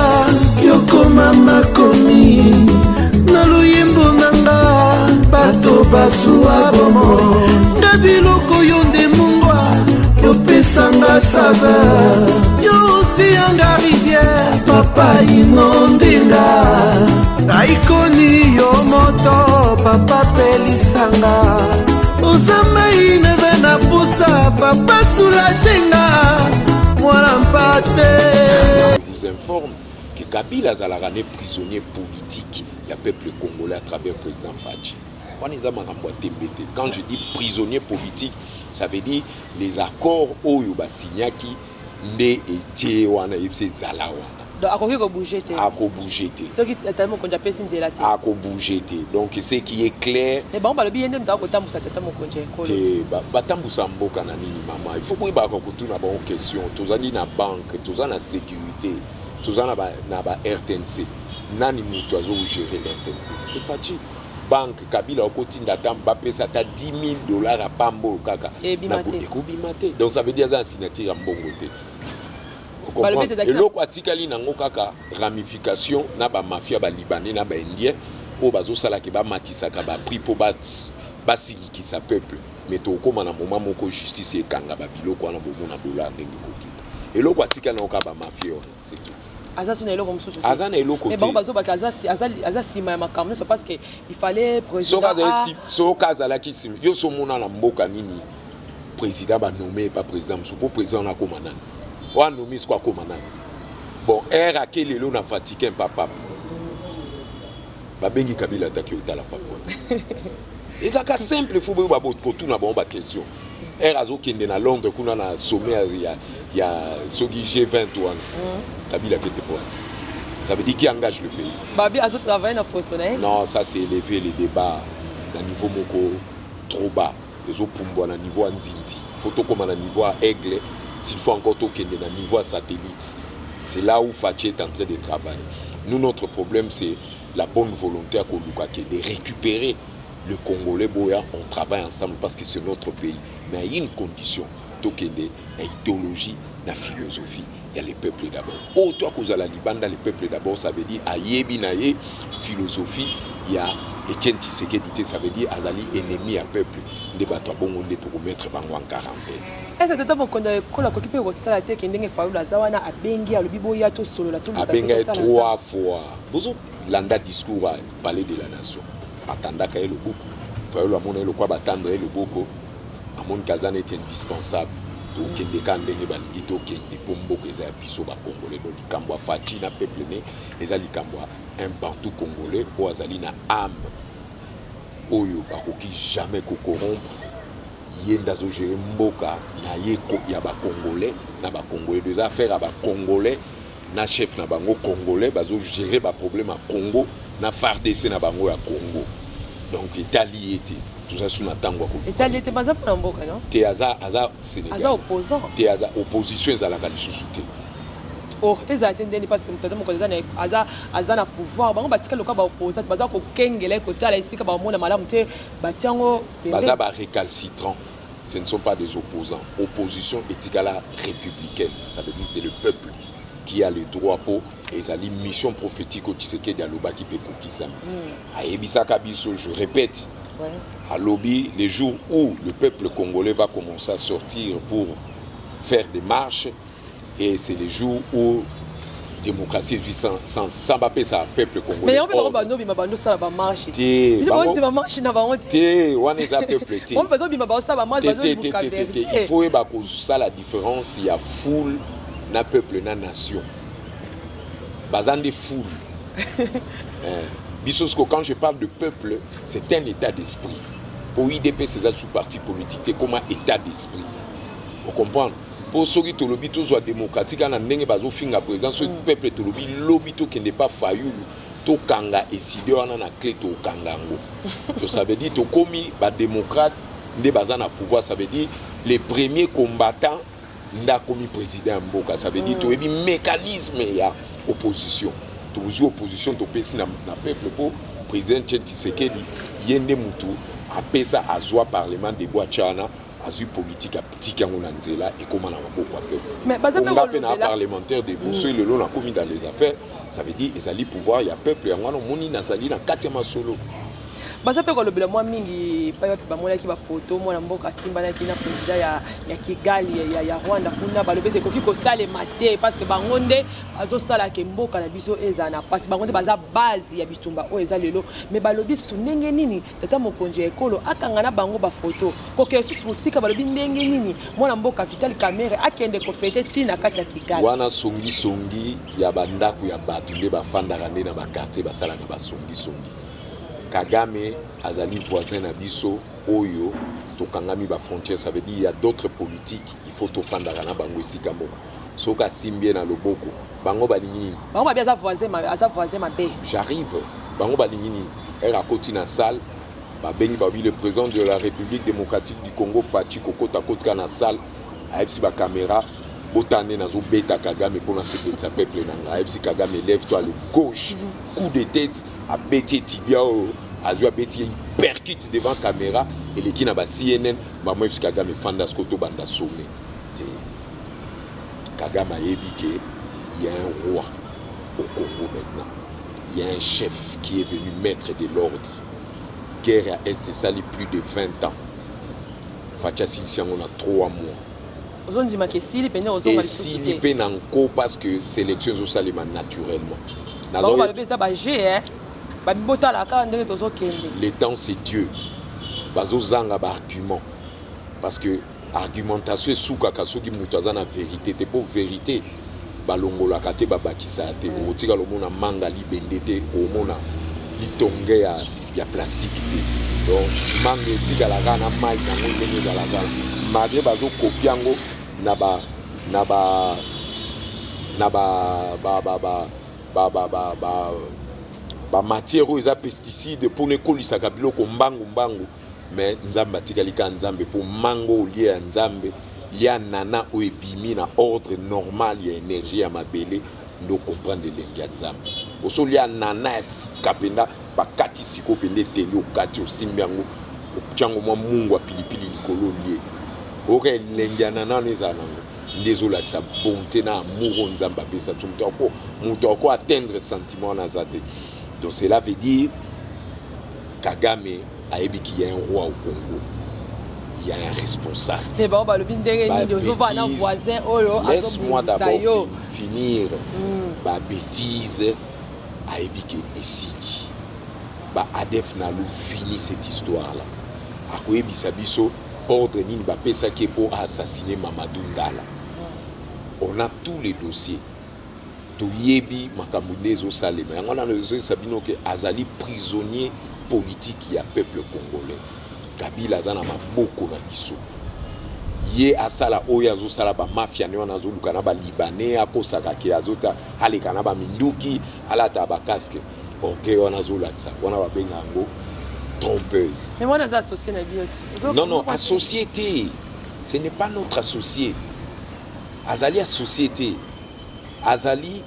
yokoma makomi na luyembo na nga bato basuwa bomo nga biloko yo nde mungwa yopesanga saveur yo osiyanga rivière papa inondenga aikoni yo moto papa pelisanga ozamai neve na pusa papa sulagenga mwana mpate. Je vous informe que Kabila Zalaka est prisonnier politique du peuple congolais à travers le président Fachi. Quand je dis prisonnier politique, ça veut dire les accords Oyoba Signaki Nde et Wana Yipse Zalawa. Donc, à quoi bouger? À quoi bouger? Ce qui est tellement qu'on appelle Sinzela. À quoi bouger? Donc, ce qui est clair. Mais bon, le bien de Tambusa, tellement qu'on dit. Batambusa Mboka Nani, maman. Il faut que vous ayez une bonne question. Tous avez une banque, tous avez une sécurité, tous avez une RTNC. Nani Moutazo gérer l'RTNC. C'est facile. Banque, Kabila, au côté d'Atam, Mbappé, ça t'a $10 000 à Pambo, Kaka. Et Bimate. Donc, ça veut dire que c'est une signature en bon côté. Et loko atikali nango kaka ramification na ba mafia ba libanais na ba indien o bazo sala ke ba matisaka ba prix po ba basiki sa peuple mais to koma na moment moko justice e kanga ba biloko na bomo na dollar ndenge kokita et loko atikali nango ka ba mafia c'est tout. Azazuna eloko msusu. Azana eloko. Mais bon bazo ba azasi ma makamno c'est parce que il fallait président. Soka zala ki sim yo so mona na mboka nini président ba nommé pas président msusu pour président na komana. On nomme quoi comme un bon air à quel est l'on a fatigué un papa babengi Kabila attaqué au tala papa et ça cas simple il faut ba tout na bon ba question air azo qui est à Londres qu'on a sommet il y a ce qui G20 Kabila qui était pour ça veut dire qui engage le pays babi azo travailler na professionnel non ça c'est élever les débats à niveau moko trop bas les autres pour à niveau nzindi photo comme à niveau aigle. S'il faut encore toquer dans le niveau satellite, c'est là où Fachi est en train de travailler. Nous, notre problème, c'est la bonne volonté à Koluka de récupérer le Congolais. Boya, on travaille ensemble parce que c'est notre pays. Mais il y a une condition, toquer l'idéologie, la philosophie. Il y a les peuples d'abord. Oh, toi, que vous avez la Libanda, les peuples d'abord, ça veut dire Ayebi Naye, philosophie, il y a Etienne Tshisekedi, ça veut dire Azali ennemi à peuple. Des bateaux bon, on est pour mettre en quarantaine. Est-ce que tu as dit que la copie au salaté qui est failli la zawana a bengi à l'obiboya tout solo la tout a bengi 3 fois. Vous l'anda discours à parler de la nation. Attendant qu'il y ait le beaucoup. Il faut que le quoi attendre le beaucoup. À mon Kazan est indispensable. Donc il y a des gens qui ont pombo que les abisso ba congolais donc les Kambwa Fachi na peuple né les ali Kambwa un bantou congolais pour azali na âme. Oyo bakoki jamais ko corrompre. Yenda zo gérer mboka na yeko ya ba congolais na ba congolais des affaires à ba congolais na chef na bango congolais bazo gérer ba problème à Congo na FARDC na bango ya Congo donc Italie était tout ça sous na tango ko Italie était pas pour mboka non te aza Sénégal aza opposant te aza opposition ezalaka lisusu te oh les attendez parce que mutata moko aza na pouvoir bango batika loka ba opposant baza ko kengela ko tala isika ba mona malamu te batiango baza ba récalcitrant. Ce ne sont pas des opposants. Opposition éthicale républicaine. Ça veut dire que c'est le peuple qui a le droit pour et ça dit mission prophétique au Tshisekedi Aloba qui peut ça. À Ebissa Kabiso, je répète, à Lobi, les jours où le peuple congolais va commencer à sortir pour faire des marches, et c'est les jours où démocratie vit sans bapper ça peuple congolais. Mais on peut pas nous bimabando ça va marcher. Il faut ça la différence il y a foule na peuple na nation. Bazan des foules. Bisosko quand je parle de peuple, c'est un état d'esprit. Pour IDP c'est sous parti politique, c'est comme un état d'esprit. Vous comprenez? Pour ceux qui ont lobby la démocratie, quand on a un finga présent, ce peuple qui lobby lobby qui n'est pas faillu, to kanga et si on a la clé to kangango. Ça veut dire to commis ba démocrate, ne bazan à pouvoir, ça veut dire les premiers combattants n'a commis président Mboka. Ça veut dire to ebi mécanisme ya opposition. To opposition to pesi na peuple pour président Tshisekedi yende mutu après ça azwa parlement de Boachana azui politique a petit kango na nzela et comment na maboko peuple mais baza pe na parlementaire de Bousso le long a commis dans les affaires ça veut dire ezali pouvoir ya peuple yango na moni na zali na katima solo baza pe kolobela mwa mingi pa yote bamonaki ba photo mwana mboka simbanaki na président ya Kigali ya Rwanda kuna balobete koki ko sale maté parce que bango nde bazo sala ke mboka na biso ezana parce que bango nde baza base ya bitumba o eza lelo mais balobi su ndenge nini tata mokonje ekolo akanga na bango ba photo koke su musika balobi ndenge nini mwana mboka Vital Kamerhe akende ko fete tina kati ya Kigali wana songi ya bandako ya batu nde bafandaka nde na ba quartier basalaka ba songi Kagame azali voisin na biso oyo tokangami ba frontière ça veut dire il y a d'autres politiques il faut to fandaka na bango esika moko soka simbie na loboko bango balingi bango ba biaza voisin mabe j'arrive bango balingi ni era koti na salle ba bengi ba le président de la République démocratique du Congo Fachi kokota kotka na salle aipsi ba caméra botane nazo beta Kagame pour na se peuple nanga aipsi Kagame lève-toi le gauche coup de tête a bêté tibia azua bêté il percute devant caméra et les qui na ba CNN ba moi Kagame fanda skoto banda sommet Kagame a ébiqué il y a un roi au Congo maintenant il y a un chef qui est venu mettre de l'ordre guerre à Est sali plus de 20 ans Facha Silsi on a 3 mois et s'il est pénanco parce que sélection salima naturellement. Le temps c'est Dieu. Bazozanga ba argument parce que argumentation souka kasoki mutaza na vérité te pour vérité balongola kate babakisa te otika lo mona manga libendete o mona litonge ya plastique te donc manga etika la kana mai na ngene za la kana malgré bazo kopiango na matière aux pesticides pour ne kolisa kabilo ko mbangu mais nzambe atikali ka nzambe pour mango lié à nzambe ya nana o ebimi na ordre normal ya énergie ya mabele ndo comprendre lengi ya nzambe oso lié nana kapenda bakati siko pende teli okati osimbi yango ochango mwa mungu wa pilipili likolo lié oke lengi ya nana neza nango désolé que ça bonté na amour nzamba pesa muto ko atteindre sentiment na zate donc cela veut dire Kagame a ébi qu'il y a un roi au Congo il y a un responsable laisse-moi d'abord finir ba bêtise a ébi que esidi ba adef na lu fini cette histoire là akoyebi sabiso ordre nini ba pesa qui pour assassiner Mamadou Ndala. On a tous les dossiers. Toyebi makamunezo salema. Yango na nzo sabino ke azali prisonnier politique ya peuple congolais. Kabila zana maboko na biso. Ye asala oya zo sala ba mafia ne wana zo lukana ba libanais akosaka ke azota halekana ba minduki alata ba casque. OK wana zo latsa. Wana ba benga ngo trompeur. Mais moi les associés na bioti. Non, associé, ce n'est pas notre associé. Azali société. Azali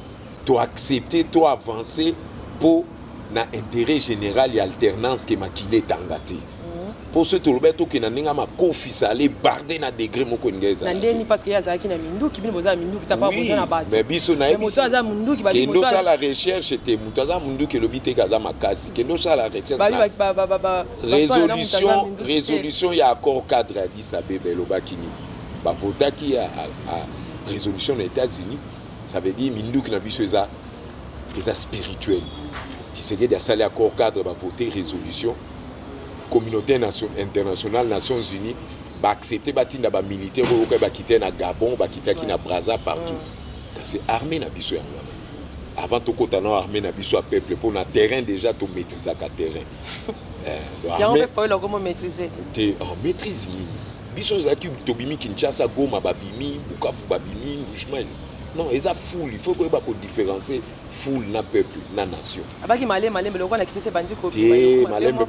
to accepter, to avancer pour na intérêt général et alternance que makile tangate. Pour ce Roberto qui n'a ma confis aller barder na degré moko ngeza. Nandeni parce que yazaki na mindu ki bino boza mindu ki tapa boza na bato. Mais biso na biso za mundu ki bali moto ça la recherche était mutaza mundu ki lobite kaza makasi que no ça la recherche. Résolution ya accord cadre à Addis Abeba lobakini. Ba vota qui a résolution des États-Unis, ça veut dire mindu ki na biso eza spirituel. Si c'est que ça l'accord cadre va voter résolution communauté internationale Nations Unies va accepter batinda ba militaire ou ba quitter na Gabon ba quitter qui na Brazza partout c'est armée na biso ya avant to kotana armée na biso a peuple pour na terrain déjà to maîtriser ka terrain armée faut le comment maîtriser te en maîtrise ni biso zaki to bimi Kinshasa Goma babimi Bukavu babimi Bushman non ils a foule il faut que ba ko différencier foule na peuple na nation abaki malembe lokwa na kisese bandi ko malembe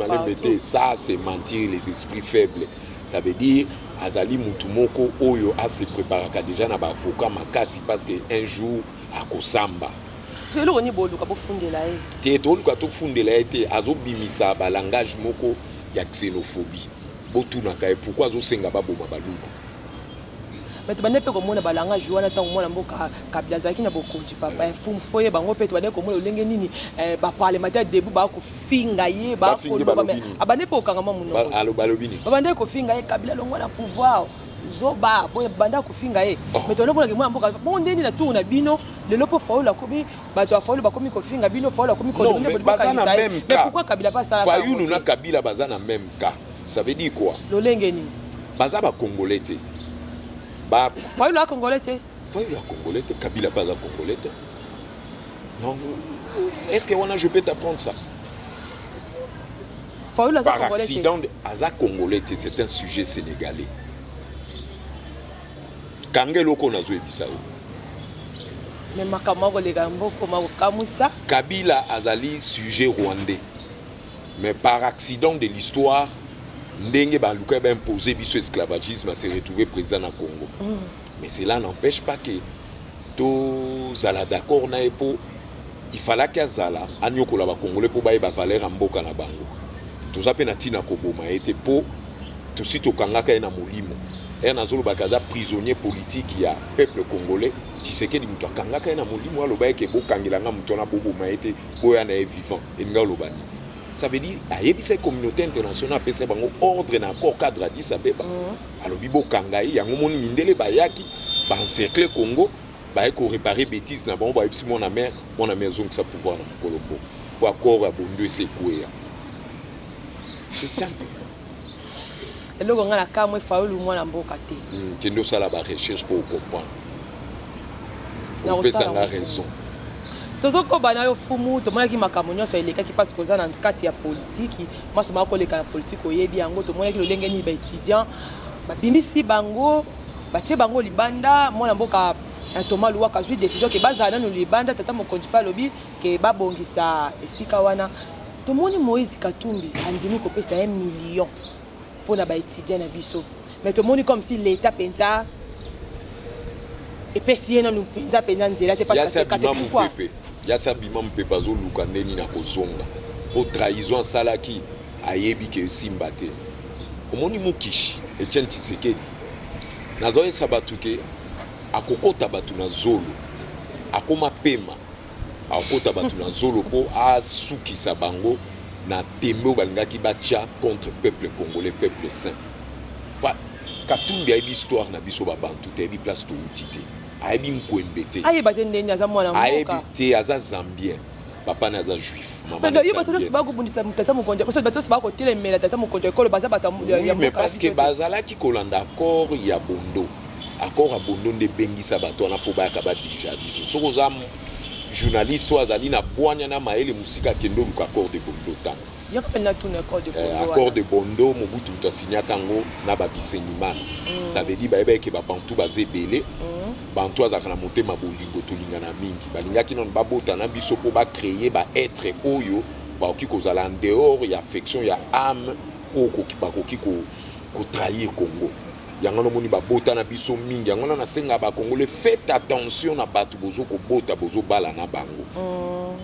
ça c'est mentir les esprits faibles ça veut dire azali mutu moko oyo a se préparaka déjà na ba avocat makasi parce que un jour akosamba c'est le roni boluka po fundela te to luka to fundela te azo bimisa ba langage moko ya xénophobie botunaka ye pourquoi azosenga baboma baluku mais tu n'es pas comme on a balanga joué tant moi l'amboka kabila zaki na bokonzi papa fum foye bango pe tu n'es comme olenge nini ba parler matin debout ba ko finga ye ba ko abane po kangama muno alo balobini bande ko finga ye kabila longo na pouvoir zoba boye banda ko finga ye mais tu n'es pas comme amboka bon ndeni na tour na bino le lopo faulu la kobi ba to faulu ba komi ko finga bino faulu la komi ko non mais bazana même mais pourquoi kabila pas ça faulu na kabila bazana même cas ça veut dire quoi lolenge ni bazaba congolais te Fayoul a congolais. Fayoul a congolais, Kabila pas à congolais. Non. Est-ce que je peux t'apprendre ça? Fayoul a par accident, Aza congolais, c'est un sujet sénégalais. Kangelo konazo ebisa. Mais makamako le gambo koma kamusa. Kabila azali sujet rwandais. Mais par accident de l'histoire, Ndenge Baluka a imposé biso esclavagisme à se retrouver président na Congo. Mais cela n'empêche pas que tous Zala d'accord na epo il fallait que Zala anyoko la ba Congolais pour ba valeur mboka na bango. Tous a pena tina ko boma été po tout sito kangaka na molimo. Et na zolo bakaza prisonnier politique ya peuple congolais qui sait que muto kangaka na molimo aloba ke bo kangilanga muto na bobo ma été boya na vivant et nga lobani. Ça veut dire que la communauté internationale a un ordre et un cadre à 10 Abeba. Alors, Bibo Kangaï, il y a un moment où Mindele Bayaki, encercler le Congo, pour réparer bêtises, mon amère zone ça pouvoir dans le Colombo. Pour accord à Bondo et Sekoué. C'est simple. Et là, on a la cam, il faut le moins en beau côté. Kendo ça la recherche pour comprendre. On peut s'en avoir raison. Tozoko bana yo fumu to mona ki makamonyo so eleka ki parce que za na kati ya politique moi c'est mako leka na politique oyebi yango to mona ki lolenge ni ba étudiant ba bimisi bango ba tie bango libanda mona mboka Thomas Luwaka zui décision ke bazana no libanda tata mokonzi pa lobi ke babongisa esika wana to moni Moïse Katumbi andimi ko pesa 1 million pour na ba étudiant na biso mais to moni comme si l'état penza et pesi na nous penza nzela te parce que pourquoi Yasa bimam pepazo lukandeni na kozonga po trahison salaki ayebi ke simbate omoni mukishi Etienne Tshisekedi nazoye sabatuke akokota batu na zolo akoma pema akokota batu na zolo po asukisa bango na tembo balingaki bacha contre peuple congolais peuple saint Katumbi ayebi histoire na biso babantu te ayebi place to utite ayebi mkwembete ayeba ndeni aza mwana mboka ayebi te aza zambien papa na aza juif maman na yo bato ba ko bundisa tata mokonja parce que bato ba ko telemela tata mokonja ekolo baza bato ya mais parce que bazalaki kolanda accord ya bondo accord ya bondo nde bengisa bato na po bayaka ba dirija biso soko za journaliste azali na bwanya na maele musika kendo luka accord de bondo tan accord de bondo Mobutu mutasinya kango na ba bisenimana ça veut dire ba ke ba bantu baze belé bantu azakana motema bolingo tolingana mingi balingaki non babota na biso po ba créer ba être oyo ba oki kozala en dehors ya affection ya âme oko ki ba koki ko trahir Congo yango moni ba bota na biso mingi yango na senga ba Congolais faites attention na batu bozo ko bota bozo bala na bango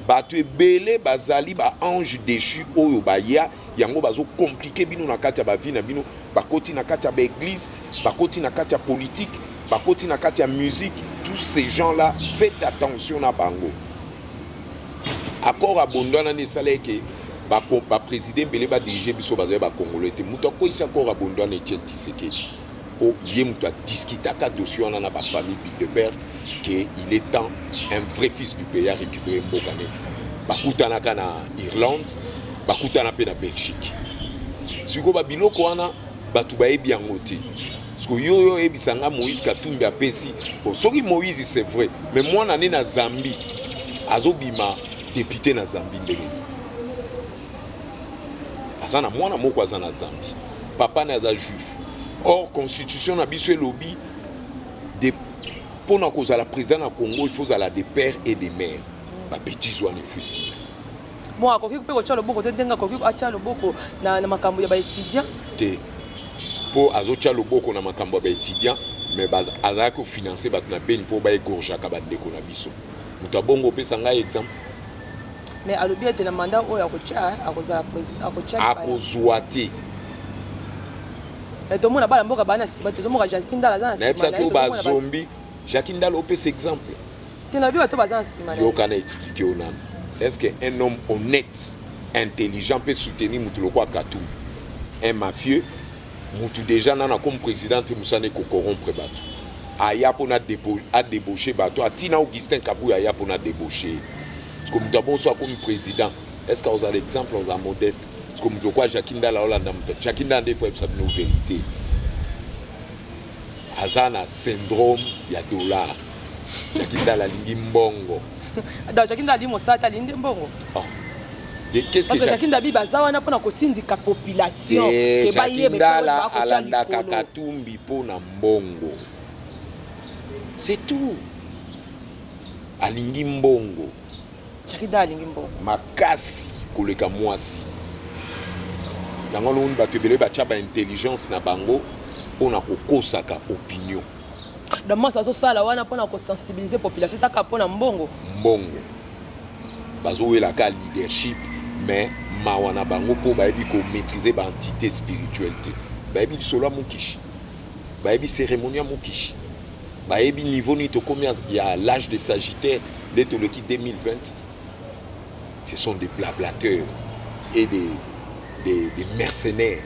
batu ebele bazali ba ange déchu oyo ba ya yango bazo compliquer bino na kati ya ba vie na bino bakoti na kati ya ba église bakoti na kati ya politique bakoti na kati ya musique tous ces gens là faites attention na bango accord abondana ne saleke ba président mbele ba diriger biso bazali ba Congolais te muto ko isa accord abondana Etienne Tshisekedi o yemuto a discuté ka dossier on a ba famille Bilderberg que il est temps un vrai fils du pays à récupérer mbokane bakutana kana Irlande bakutana pe na Belgique siko ba biloko wana batu ba ebi yango te yo ebisanga Moïse Katumbi apesi soki Moïse c'est vrai mais moi nané na Zambie azobima député na Zambie ndenge azana mwana moko azana Zambie papa na za juif or constitution na biso lobby de pona kozala président na Congo il faut ala des pères et des mères ba bêtise wana fusil moi akoki pe ko tshalo boko te ndenga akoki atshalo boko na makambo ya ba étudiant te pour azotia loboko na makambo ba étudiant mais azaka ko financer bat na beni pour ba egorja ka ba ndeko na biso muta bongo pesa nga exemple mais à l'objet de la mandat où il y a président à Kozouate. Mais tout le monde a pas la mort à Bana, c'est pas tout le monde a Jacqueline dans la zone. C'est zombie. Jacqueline dans l'OP, c'est exemple. Tu l'as vu à toi, Yo kana expliquer au nan. Est-ce qu'un homme honnête, intelligent peut soutenir Moutoulo Katou? Un mafieux, Moutou déjà n'a comme président Moussane ko corrompre bateau. Aya pour na débaucher bateau. Tina Augustin Kabou aya pour na débaucher. Comme nous avons soit comme président. Est-ce que vous avez l'exemple, vous avez un modèle? Comme je crois Jacqueline dans la Hollande, Jacqueline dans des fois ça nos vérités. Azana syndrome, il y a dollar. Jacqueline dans la ligne mbongo. Dans Jacqueline dans la ligne ça ta ligne mbongo. Qu'est-ce que Jacqueline Dabi bazawana pour na kotindika population ke ba yebe la alanda kakatumbi po na mbongo. C'est tout. Alingi mbongo. Jacqueline dans la ligne mbongo. Makasi koleka mwasi. Yango lo ba tebele ba tchaba intelligence na bango pona kokosaka opinion. Dans moi ça ça la wana pona ko sensibiliser population taka pona mbongo. Mbongo. Bazoela ka leadership mais mawana bango po ba ebi ko maîtriser ba entité spirituelle. Ba ebi solo mukishi. Ba ebi cérémonie mukishi. Ba ebi niveau ni to combien il y a l'âge de Sagittaire de Toloki 2020. Ce sont des blablateurs et des mercenaires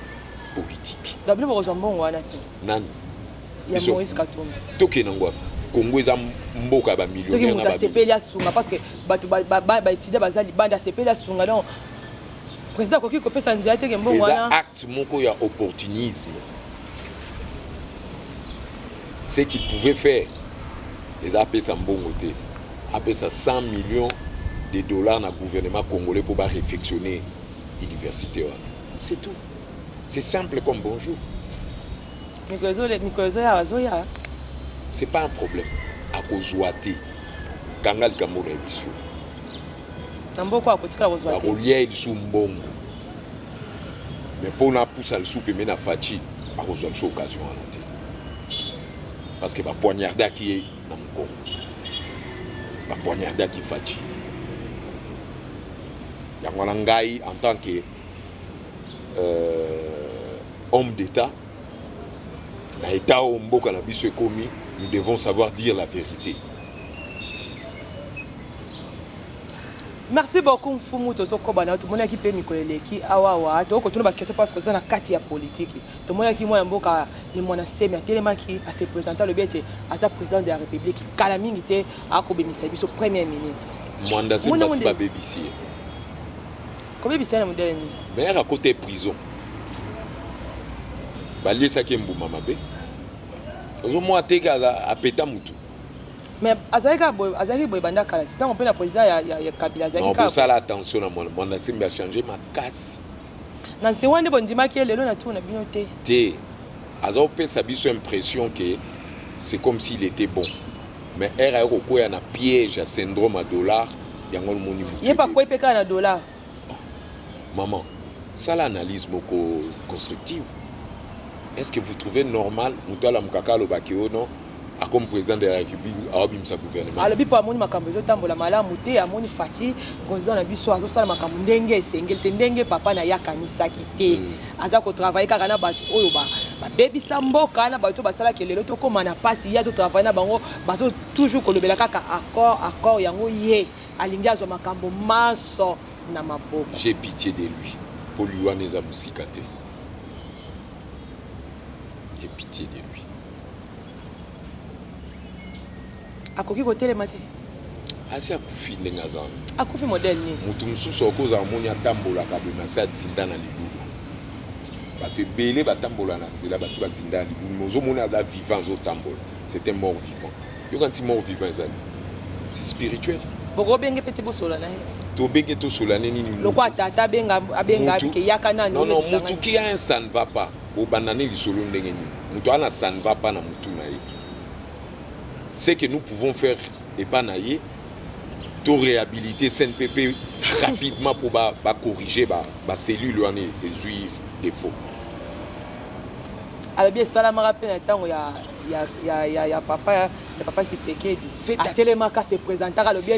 politiques. D'abord, vous avez un Nan. Il y a Moïse Katumbi. Toké nangwa. Congo est un mboka ba millionnaire. Ce qui m'a sepelé à Sunga parce que bah étudier bazali banda sepelé à Sunga donc président Koki kopé sandia te ngembo wana. Acte moko ya opportunisme. Ce qu'ils pouvaient faire. Les appels ça mbongoté. Appels ça 100 millions de dollars dans le gouvernement congolais pour réfectionner l'université. C'est tout. C'est simple comme bonjour. C'est pas un problème. À Kozouate, Kangal Kamora Ebiso. À Rolia et Soumbongo. Mais pour na pousse al soupe mais na fachi, à Kozouate occasion à la tête. Parce que ma poignarda qui est dans mon Congo. Ma poignarda qui fachi. Yangolangai en tant que homme d'État, nous devons savoir dire la vérité. Merci beaucoup Mfumu Tosokobana. Tout le monde qui peut Nicolé qui awawa. Tout le monde qui parce que c'est la carte politique. Tout le monde qui moi mboka ni mona sema tellement qui a se présenter le bête à sa président de la République Kalamingité a kobemisa biso premier ministre. Mwanda c'est pas bébisier. Combien de temps modèle ni? Mais à côté prison. Balié ça qui mbuma mabe. Ozo moi teka a peta mutu. Mais azalika boy banda kala. Tant on peut la président ya Kabila azalika. Non, pour ça l'attention na moi na simba changer ma casse. Na se wande bondima ki lelo na tout na binoté. Té. Azo pe sa biso impression que c'est comme s'il était bon. Mais era ko ya na piège à syndrome à dollar yango moni mutu. Yé pas quoi peka na dollar. Maman, ça l'analyse constructive. Est-ce que vous trouvez normal Moutala Mukaka Lobakio non a comme président de la République à sa gouvernement? Alors bipo amoni makambo tambola malamu te amoni fati président na biso azo sala makambo ndenge esengel te ndenge papa na yakanisa kite aza ko travailler kaka na bato oyo ba baby samboka na bato basala kelelo to koma na pasi ya zo travailler na bango bazo toujours kolobela kaka accord yango ye alingi azo makambo maso na maboko. J'ai pitié de lui pour lui waneza musikate. J'ai pitié de lui. Akoki kotelema mate. Asi akufi ndenga zana. Akufi modèle ni. Mutu mususu okoza amoni atambola kabema sa tsinda na libubu. Bato belé batambola na nzela basi basinda na libubu. Mozo mona da vivant zo tambola. C'est un mort vivant. Yo quand il mort vivant ezali. C'est spirituel. Boko benge pete bosola na ye. To benge to solane nini. Lokwa tata benga ke yakana ni. Non, mutu qui a un ça ne va pas. Au banane li solo ndenge ni. Mutu ana ça ne va pas na mutu na ye. Ce que nous pouvons faire et pas naïe, to réhabiliter CNPP rapidement pour corriger les cellules des juifs défauts. Alors bien ça la me rappelle un temps il y a papa le papa Tshisekedi atelemaka se présentaka le bien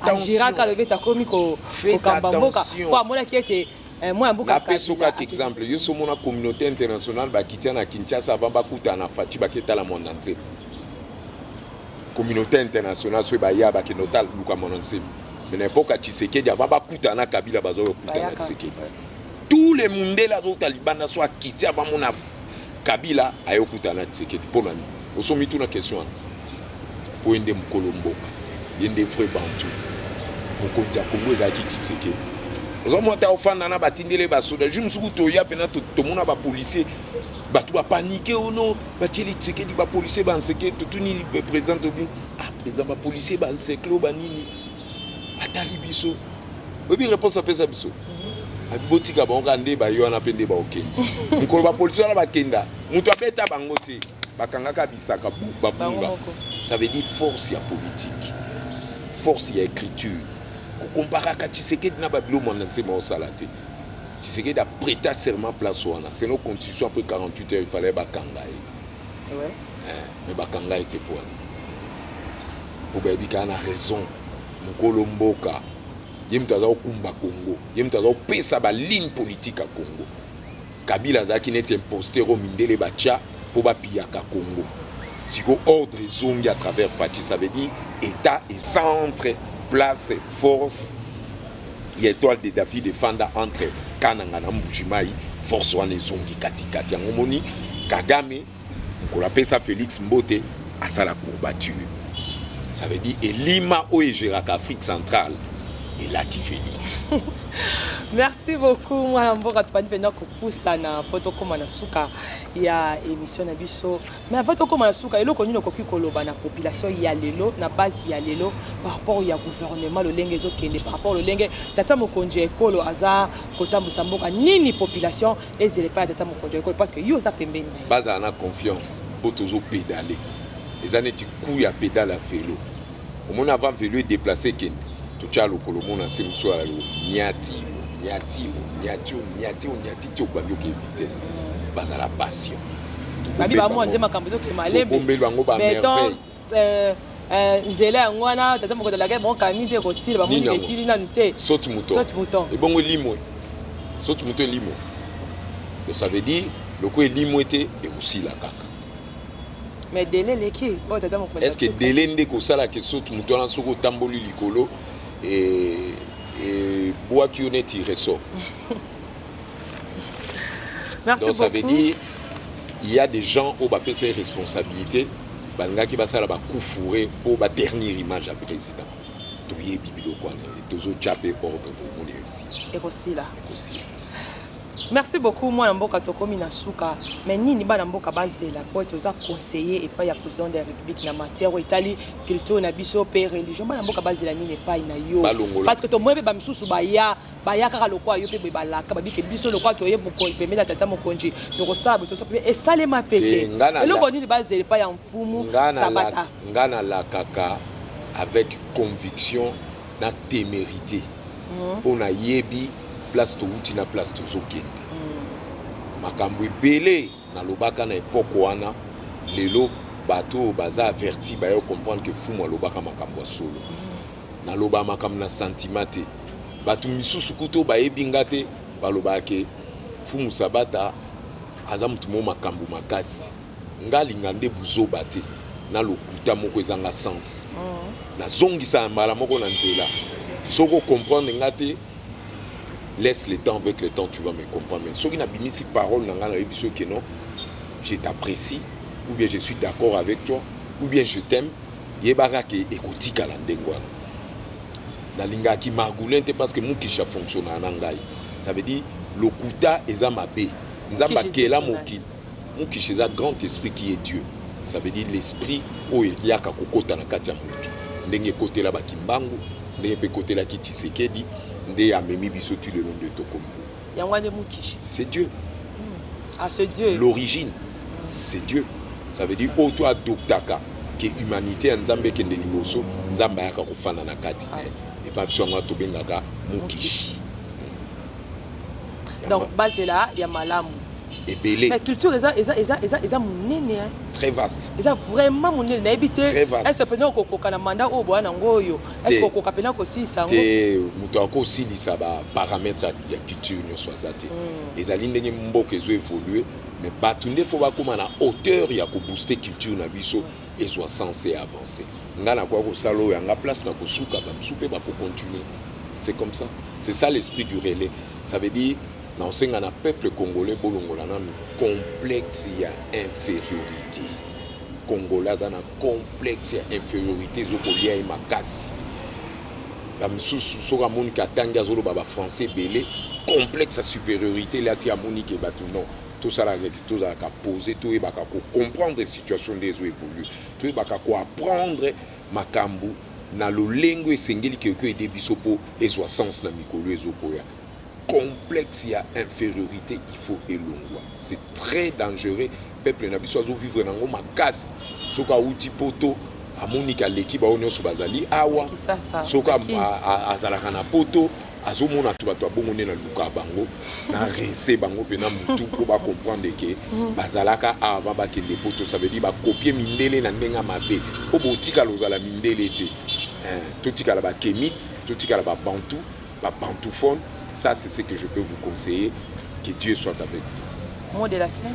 agiraka le bien takomi ko kambamboka po amona ki ete moi mboka napesoka exemple yo so mona communauté internationale bakitia na Kinshasa avant bakuta na Fati baketa la monde entier communauté internationale so baya bakenota luka monde entier mais n'importe quoi Tshisekedi avant bakuta na Kabila bazo kuta na Tshisekedi tous les mundela zo talibana so akitia avant mona Kabila ayokuta na Tshisekedi pour nani osomi tuna question pour ende mkolombo yende frère bantu mokonja Kongo ezaki Tshisekedi ozomonta ofanda na batindele basoda je musuku toya pena tomona ba policier batu ba paniquer ono batieli Tshisekedi ba policier ba nseke totuni président obi président ba policier ba nseklo ba nini atali biso obi réponse apesa biso abotika bango nde ba yo na pende ba okende nkolo ba policier na bakenda mutu abeta bango te bakangaka bisaka babunga ça veut dire force ya politique force ya écriture comparé à Tshisekedi na babilo monanse ma osalate Tshisekedi a prêté serment place wana c'est nos constitution après 48 heures il fallait bakanga ouais mais bakanga était pour babika na raison mukolo mboka yemtaza okumba Congo yemtaza opesa ba ligne politique à Congo Kabila zaki net imposteur au mindele bacha pour bapiaka Congo siko ordre zongi à travers Fati ça veut dire état et centre place force étoile de David défenda entre Kananga na Mbujimai force wana zongi katikati ya ngomoni Kagame on pesa Félix Mbote à ça la courbature ça veut dire Elima Oegera Afrique centrale et Lati Félix. Merci beaucoup moi mboka tupani penda kopusa na protokoma na suka ya émission na biso mais avant tokoma na suka eloko nino koki koloba na population ya lelo na base ya lelo par rapport ya gouvernement le lenge ezokende par rapport le lenge tata mokonje ekolo aza kotambusa mboka nini population ezele pas tata mokonje ekolo parce que yo za pembeni na base ana confiance pour toujours pédaler les années tu coup ya pédale à vélo au moins avant vélo déplacer ken tout ça le colomon a sem soit niati tu bango ke vitesse base la passion babi ba mo ndema kambezo ke malembe bombe bango ba merveille nzela ngwana tata moko de la guerre bon kamite ko sila ba mo ni sili na nte saute mouton et bongo limo saute mouton limo donc ça veut dire le ko limo était et aussi la kaka mais délai leki o tata moko est-ce que délai ndeko sala ke saute mouton na soko tamboli likolo et bois qui honnête il ressort. Merci donc beaucoup. Ça veut dire il y a des gens au bas ses responsabilités banga qui va ça là bas coup fourré au bas dernière image à président doyer bibilo quoi et tozo chapé ordre pour mon aussi et aussi là merci beaucoup moi mboka tokomi na suka mais nini bana mboka bazela po toza conseiller et pas ya président de la république na matière o itali culture na biso pe religion bana mboka bazela nini pas na yo parce que to mwebe ba misusu baya kaka lokwa yo pe balaka babike biso lokwa to ye boko pe mela tata mokonji to sala to sope et salema peke eloko nini bazela pas ya mfumu sabata ngana la kaka avec conviction na témérité pour na yebi place to uti na place to zokende makambo ebele na lobaka na époque wana lelo bato baza averti ba yo comprendre que fumu lobaka makambo solo na loba makambo na sentiment te bato misusu kuto ba ebinga te ba lobake fumu sabata aza mutu mo makambo makasi ngalinga nde buzoba te na lokuta moko ezanga sens na zongisa mbala moko na nzela soko comprendre ngate laisse le temps, avec le temps tu vas me comprendre. Mais ce qui n'a pas mis ces paroles, non, je t'apprécie, ou bien je suis d'accord avec toi, ou bien je t'aime, yebarake ekotika la ndengwana. Na linga ki margoulente parce que mukisha fonctionne en angai. Ça veut dire lokuta eza mabe. Nzamba kela moki. Mukisha eza grand esprit qui est Dieu. Ça veut dire l'esprit oyo yaka kokota na kati ya mutu. Ndenge kote la bakimbangu, ndenge pe kote la ki Tshisekedi. C'est Dieu. Ah, c'est Dieu. L'origine, c'est Dieu. Ça veut dire auto adoptaka que humanité nzambe kende liboso nzamba yaka kufana na kati et pas besoin de tobengaka mukishi. Donc basela ya malamu ebele. Mais culture eza monene hein. Très vaste. Eza vraiment monene na ebité. Très vaste. Est-ce que ko kokana mandat o boana ngoyo? Est-ce que ko kapena ko si sango? Te muto ako silisa ba paramètres ya culture nyonso azate. Ezali ndenge mboka ezo évoluer mais bato nde faut bakoma na hauteur ya ko booster culture na biso ezwa censé avancer. Ngana kwa ko salo ya nga place na ko suka ba msupe ba ko continuer. C'est comme ça. C'est ça l'esprit du relais. Ça veut dire dans un peuple congolais, complexe il y a infériorité. Congolais a un complexe il y a infériorité. Zokolia et makasi. La msousu sora moni katanga zolo baba français belé complexe à supériorité là ti amoni ke batu non. Tout ça là tout ça ka poser tout et baka comprendre les situations des évoluer. Tout et baka ko apprendre makambu na lolengo esengeli ke ko edebiso po ezwa sens na mikolo ezokoya. Complexe, il y a infériorité, il faut élongwa. C'est très dangereux. Peuple n'a pas vivre dans ma casse. Soka outi poto, à Monika l'équipe à Onyo Subazali, awa. Soka azalakana poto, azomona tubato abongone na luka bango, na rese bango pena mutu pour ba comprendre que bazalaka avant ba kende poto, ça veut dire ba copier mindele na ndenga mabe. Po botika lozala mindele te. Totika la ba kemite, totika la ba bantou, ba bantoufone. Ça, c'est ce que je peux vous conseiller. Que Dieu soit avec vous. Mot de la fin.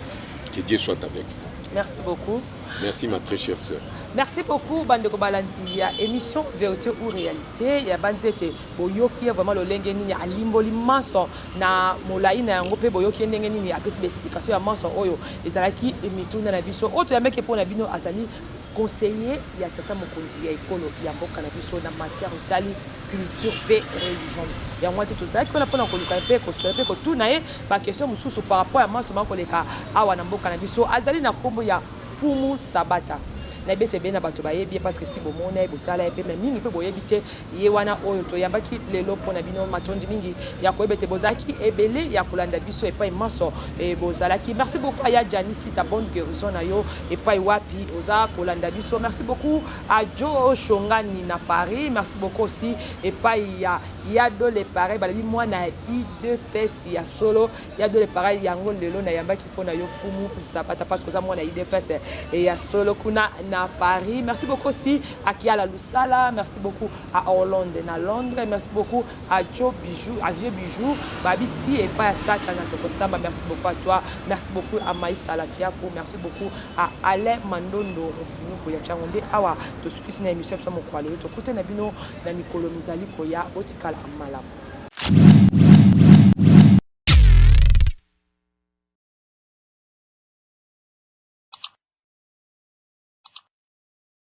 Que Dieu soit avec vous. Merci beaucoup. Merci, ma très chère sœur. Merci beaucoup, Bandeko Balandi. Il y a émission Vérité ou Réalité. Il y a Bandete Boyoki, vraiment le lengeni à limboli manso na molaï na ngope Boyoki lengeni à des explications à manso oyo. Ezalaki emituna na biso. Autre yameke pour na bino azali conseiller ya tata mokondi ya ekolo ya mboka na biso na matière tali culture et religion. Il y a moi tout ça qui on a pas encore le pe ko tout na e ba question mususu par rapport à manso mako leka awa na mboka na biso azali na kombo ya Fumu Sabata. Na bete bena bato bayebi parce que si bomona ebotala epe mais mingi pe boyebite ye wana oyo to yambaki lelo pona bino matondi mingi ya koyebete bozaki ebele ya kolanda biso epai maso e bozalaki. Merci beaucoup à Janice ta bonne guérison na yo epai wapi oza kolanda biso. Merci beaucoup à Joe Shongani na Paris. Merci beaucoup aussi epai ya do le pareil balabi moi na IDPS ya solo ya do le pareil yango lelo na yambaki pona yo Fumu Sabata parce que ça moi na IDPS et ya solo kuna à Paris. Merci beaucoup aussi à Kiala Lusala. Merci beaucoup à Hollande na Londres. Merci beaucoup à Joe Bijou, à Vieux Bijou, Babiti et pas à Satana Tokosamba. Merci beaucoup à toi. Merci beaucoup à Maïsa Lakiapo. Merci beaucoup à Alain Mandondo. Pour Yachangonde Awa. De ce qui s'est émission, nous sommes au Kuala. Côté Nabino, Namikolo Mizali Koya, Otikala Malapo.